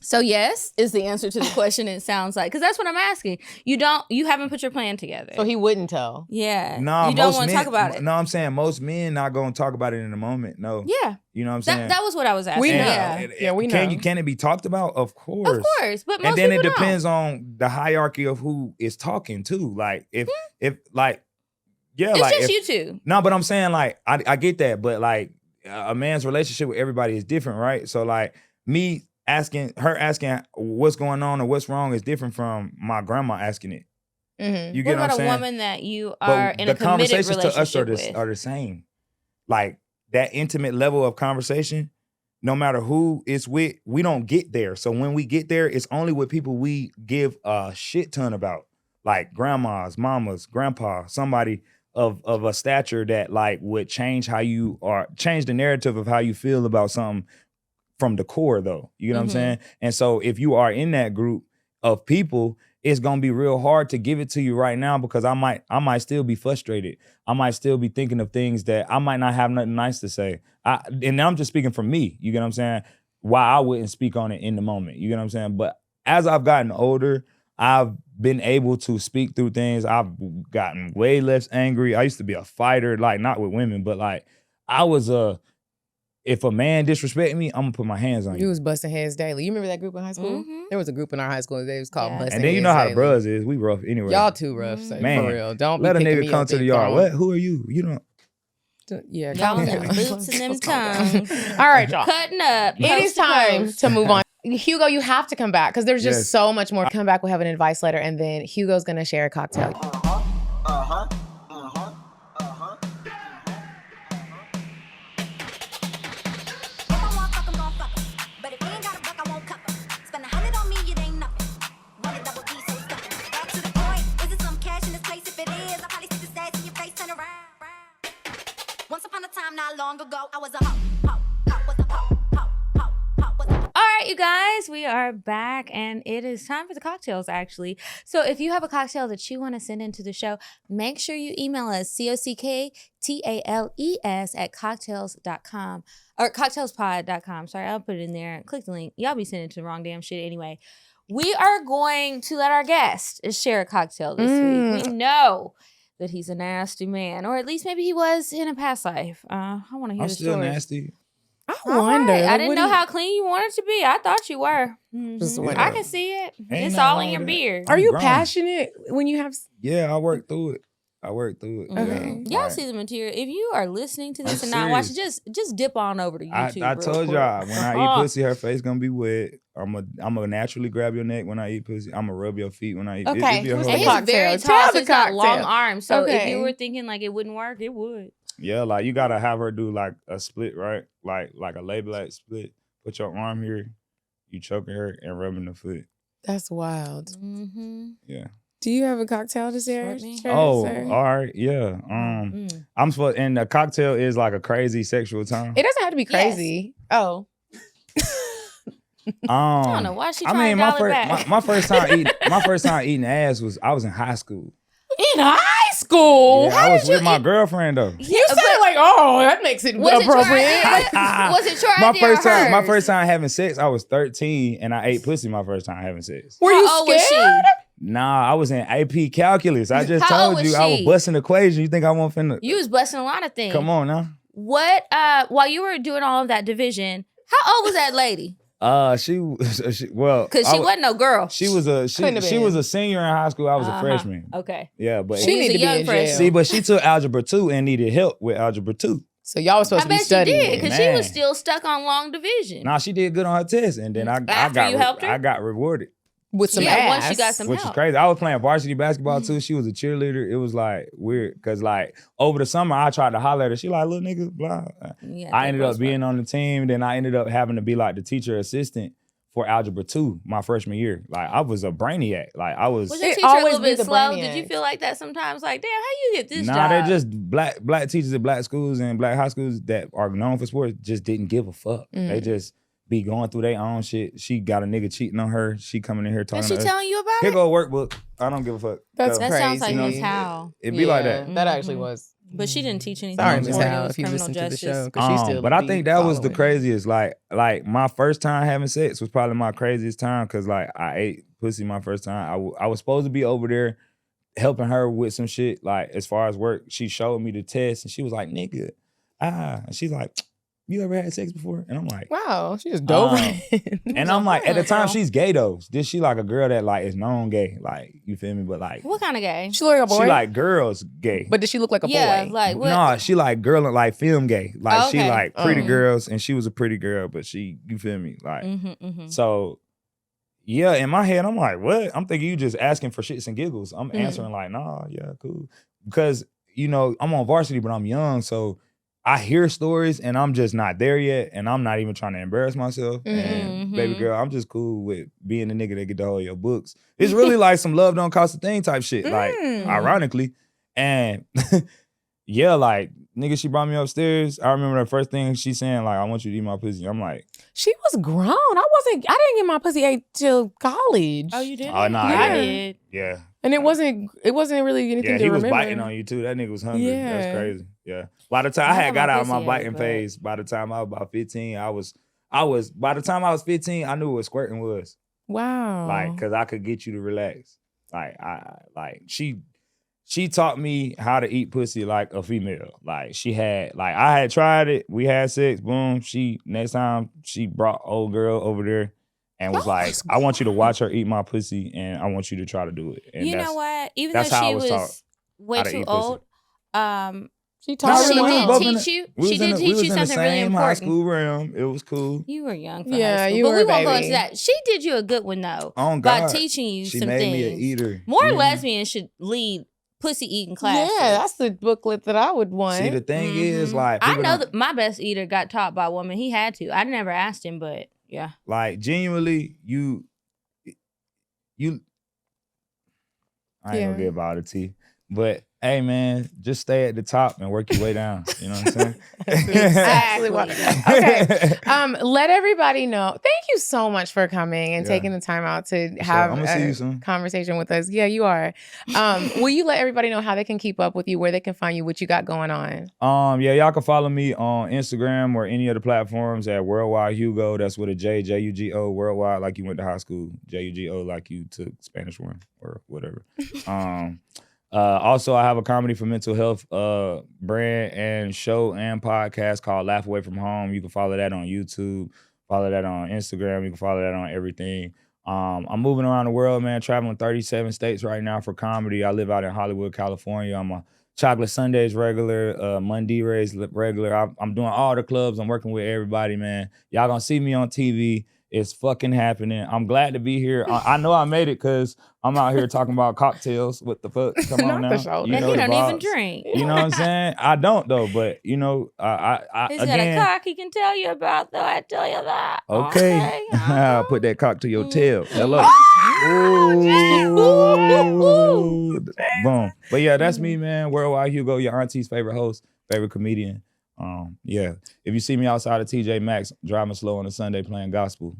So yes is the answer to the question. It sounds like, because that's what I'm asking. You haven't put your plan together.
So he wouldn't tell.
Yeah.
No,
you don't want to talk about it.
No, I'm saying most men not gonna talk about it in the moment. No.
Yeah.
You know what I'm saying?
That was what I was asking.
We know.
Yeah.
We know.
Can it be talked about? Of course.
Of course, but most
and then
people
it depends on the hierarchy of who is talking too. Like if like yeah,
it's
like
just you two.
No, but I'm saying like I get that, but like a man's relationship with everybody is different, right? So like me asking what's going on or what's wrong is different from my grandma asking it.
Mm-hmm.
You get what I'm saying?
What about a woman that you are in a committed relationship with?
The conversations to us are the same. Like that intimate level of conversation, no matter who it's with, we don't get there. So when we get there, it's only with people we give a shit ton about. Like grandmas, mamas, grandpa, somebody of a stature that like would change how you are, change the narrative of how you feel about something from the core though. You know what I'm saying? And so if you are in that group of people, it's gonna be real hard to give it to you right now because I might still be frustrated. I might still be thinking of things that I might not have nothing nice to say. And I'm just speaking from me, you get what I'm saying? Why I wouldn't speak on it in the moment, you get what I'm saying? But as I've gotten older, I've been able to speak through things. I've gotten way less angry. I used to be a fighter, like not with women, but like I was if a man disrespect me, I'm gonna put my hands on you.
You was busting heads daily. You remember that group in high school? There was a group in our high school. They was called busting heads.
And then you know how the bros is. We rough anyway.
Y'all too rough. So man, for real. Don't
let
be
a nigga come to the yard. What? Who are you? You don't.
Yeah, y'all them boots and them tongues.
All right, y'all.
Cutting up.
It is time to move on. Hugo, you have to come back because there's just so much more. Come back, we'll have an advice letter, and then Hugo's gonna share a cocktail.
Once upon a time, not long ago, I was a hoe.
All right, you guys, we are back and it is time for the cocktails actually. So if you have a cocktail that you want to send into the show, make sure you email us CockTales@cocktails.com or cocktailspod.com. Sorry, I'll put it in there. Click the link. Y'all be sending to the wrong damn shit anyway. We are going to let our guest share a cocktail this week. We know that he's a nasty man, or at least maybe he was in a past life. I want to hear the story.
I'm still nasty.
I wonder.
Right. I didn't know how clean you wanted to be. I thought you were. I can see it. It's all in your beard.
Are you passionate when you have?
Yeah, I work through it. Okay.
Y'all see the material. If you are listening to this and not watching, just dip on over to YouTube.
I told y'all when I eat pussy, her face gonna be wet. I'm gonna naturally grab your neck when I eat pussy. I'm gonna rub your feet when I eat.
Okay.
And he's very tall. He's got long arms. So if you were thinking like it wouldn't work, it would.
Yeah, like you gotta have her do like a split, right? Like a lay back split. Put your arm here, you choking her and rubbing the foot.
That's wild.
Yeah.
Do you have a cocktail to share?
All right, yeah. I'm supposed, and the cocktail is like a crazy sexual time.
It doesn't have to be crazy. Yes. Oh.
I don't know why she trying to dial it back.
My first time eating ass was I was in high school.
In high school?
Yeah, I was with my girlfriend though.
You said like, oh, that makes it appropriate.
Was it your idea?
My first time having sex, I was 13 and I ate pussy my first time having sex.
Were you scared?
Was she?
Nah, I was in AP calculus. I just told you I was busting equations. You think I won't finna?
You was busting a lot of things.
Come on now.
What? While you were doing all of that division, how old was that lady?
Because she
wasn't no girl.
She was a senior in high school. I was a freshman.
Okay.
Yeah, but
she needed to be in jail.
See, but she took algebra 2 and needed help with algebra 2.
So y'all was supposed to be studying.
I bet she did, because she was still stuck on long division.
Nah, she did good on her test, and then I got rewarded.
With some ass.
Once she got some
which
help.
is crazy. I was playing varsity basketball too. She was a cheerleader. It was like weird because like over the summer I tried to holler at her. She like, little nigga, blah. Yeah, I ended up being on the team. Then I ended up having to be like the teacher assistant for algebra 2 my freshman year. Like I was a brainiac. Like I was.
Was your teacher a little bit slow? Did you feel like that sometimes? Like, damn, how you get this job?
Nah, they're just black teachers at black schools and black high schools that are known for sports just didn't give a fuck. They just be going through their own shit. She got a nigga cheating on her. She coming in here talking to
her. And she telling you about it?
Here go a workbook. I don't give a fuck.
That's crazy.
That sounds like Miss Howell.
It be like that.
That actually was.
But she didn't teach anything.
Sorry, Miss Howell, if you listen to the show.
But I think that was the craziest. Like my first time having sex was probably my craziest time because like I ate pussy my first time. I was supposed to be over there helping her with some shit, like as far as work. She showed me the test and she was like, nigga, and she's like, you ever had sex before? And I'm like,
wow, she just dove in.
And I'm like, at the time, she's gay though. This she like a girl that like is known gay, like you feel me? But like,
what kind of gay?
She look like a boy.
She like girls gay.
But does she look like a boy?
Like what?
No, she like girl like film gay. Like she like pretty girls, and she was a pretty girl, but she, you feel me? Like so. Yeah, in my head, I'm like, what? I'm thinking you just asking for shits and giggles. I'm answering like, nah, yeah, cool. Because, you know, I'm on varsity, but I'm young, so I hear stories and I'm just not there yet, and I'm not even trying to embarrass myself. And baby girl, I'm just cool with being the nigga that get to hold your books. It's really like some love don't cost a thing type shit, like ironically. And yeah, like, nigga, she brought me upstairs. I remember the first thing she saying, like, I want you to eat my pussy. I'm like,
she was grown. I didn't get my pussy ate till college.
Oh, you did?
Oh, nah,
I
yeah.
did.
Yeah.
And it wasn't really anything to remember.
Yeah, he was biting on you too. That nigga was hungry.
Yeah.
That's crazy. Yeah. By the time I had got out of my biting phase, by the time I was about 15, by the time I was 15, I knew what squirting was.
Wow.
Like, cause I could get you to relax. Like, she taught me how to eat pussy like a female. Like, I had tried it. We had sex. Boom. Next time she brought old girl over there and was like, I want you to watch her eat my pussy and I want you to try to do it. And
you know what? Even though
she
was way too old,
she taught
she
me.
did teach you. She did teach you something really important.
High school realm. It was cool.
You were young for
yeah,
high school.
you
but
were
we
a
won't go
baby.
into that. She did you a good one though.
Oh, God.
By teaching you
she
some
made
things.
me an eater.
More lesbians should lead pussy eating classes.
Yeah, that's the booklet that I would want.
See, the thing is, like,
I know that my best eater got taught by a woman. He had to. I never asked him, but yeah.
Like, genuinely, you I ain't gonna give all the tea. But hey, man, just stay at the top and work your way down. You know what I'm saying?
Exactly. Okay. Let everybody know. Thank you so much for coming and taking the time out to have
I'm gonna see you soon.
Conversation with us. Yeah, you are. Will you let everybody know how they can keep up with you, where they can find you, what you got going on?
Yeah, y'all can follow me on Instagram or any of the platforms at Worldwide Jugo. That's with a J, Jugo, Worldwide, like you went to high school. Jugo, like you took Spanish 1 or whatever. Also, I have a comedy for mental health brand and show and podcast called Laugh Away From Home. You can follow that on YouTube, follow that on Instagram. You can follow that on everything. I'm moving around the world, man, traveling 37 states right now for comedy. I live out in Hollywood, California. I'm a Chocolate Sundays regular, Monday Rays regular. I'm doing all the clubs. I'm working with everybody, man. Y'all gonna see me on TV. It's fucking happening. I'm glad to be here. I know I made it because I'm out here talking about cocktails. What the fuck? Come on now.
You and he don't even drink.
You know what I'm saying? I don't though, but you know,
He's
again,
got a cock he can tell you about though. I tell you that.
Okay. I'll put that cock to your tail. Hello. Ooh. Boom. But yeah, that's me, man. Worldwide Jugo, your auntie's favorite host, favorite comedian. Yeah. If you see me outside of TJ Maxx, driving slow on a Sunday playing gospel.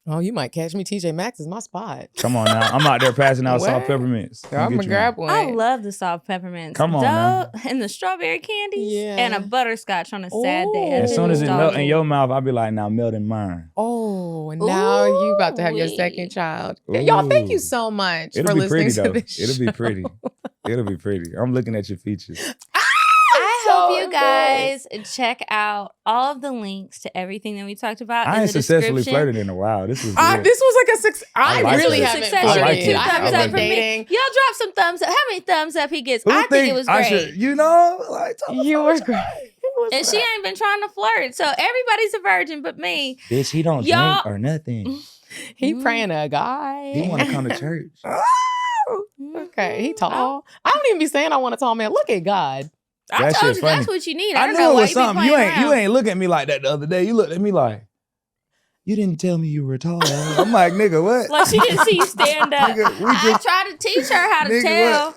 Oh, you might catch me. TJ Maxx is my spot.
Come on now. I'm out there passing out salt peppermints.
I'm gonna grab one.
I love the salt peppermints.
Come on now.
And the strawberry candies.
Yeah.
And a butterscotch on a sad day.
As soon as it melt in your mouth, I'll be like, now melt in mine.
Oh, and now you about to have your second child.
Ooh.
Y'all, thank you so much for listening to this show.
It'll be pretty. It'll be pretty. I'm looking at your features.
I hope you guys check out all of the links to everything that we talked about.
I ain't successfully flirted in a while. This was good.
This was like a success. I
like
really
it.
haven't.
Success.
I like
Two
it.
thumbs up for me.
dating.
Y'all drop some thumbs up. How many thumbs up he gets?
Who
I think it was great.
should, you know, like,
You were great.
And she ain't been trying to flirt. So everybody's a virgin but me.
bitch, he don't
Y'all-
drink or nothing.
He praying to a guy.
He want to come to church.
Okay, he tall. I don't even be saying I want a tall man. Look at God.
I
That
told
shit
you that's
funny.
what you need.
I
I don't
knew
know
it
why
was
you be
something.
playing
You ain't looking at me like that the other day. You looked at me like, you didn't tell me you were tall. I'm like, nigga, what?
Like she didn't see you stand up.
Nigga, we
I
just-
tried to teach her how to
Nigga,
tell.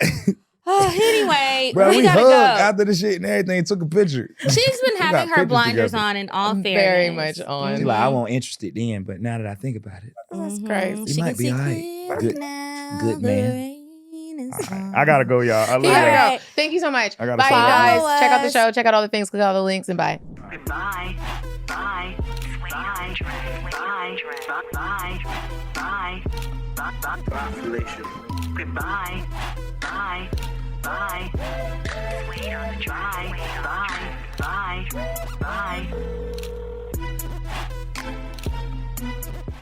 what?
Anyway,
Bro,
we
we
gotta
hugged
go.
after the shit and everything. Took a picture.
She's been
got
having her
pictures
blinders
together.
on in all fairness.
Very much on.
She like, I wasn't interested then, but now that I think about it,
That's crazy.
You
She
might
can
be
see
all right.
clear
Good-
now,
good
the
man.
rain is on.
I gotta go, y'all. I love
You
y'all.
gotta
Alright.
go. Thank you so much.
I gotta
Bye,
say that.
guys.
Follow
Check out the
us.
show. Check out all the things. Click all the links and bye.
Goodbye. Bye. Bye. Bye. Bye. Bye.
Population.
Goodbye. Bye. Bye. Sweet on the dry. Bye. Bye. Bye.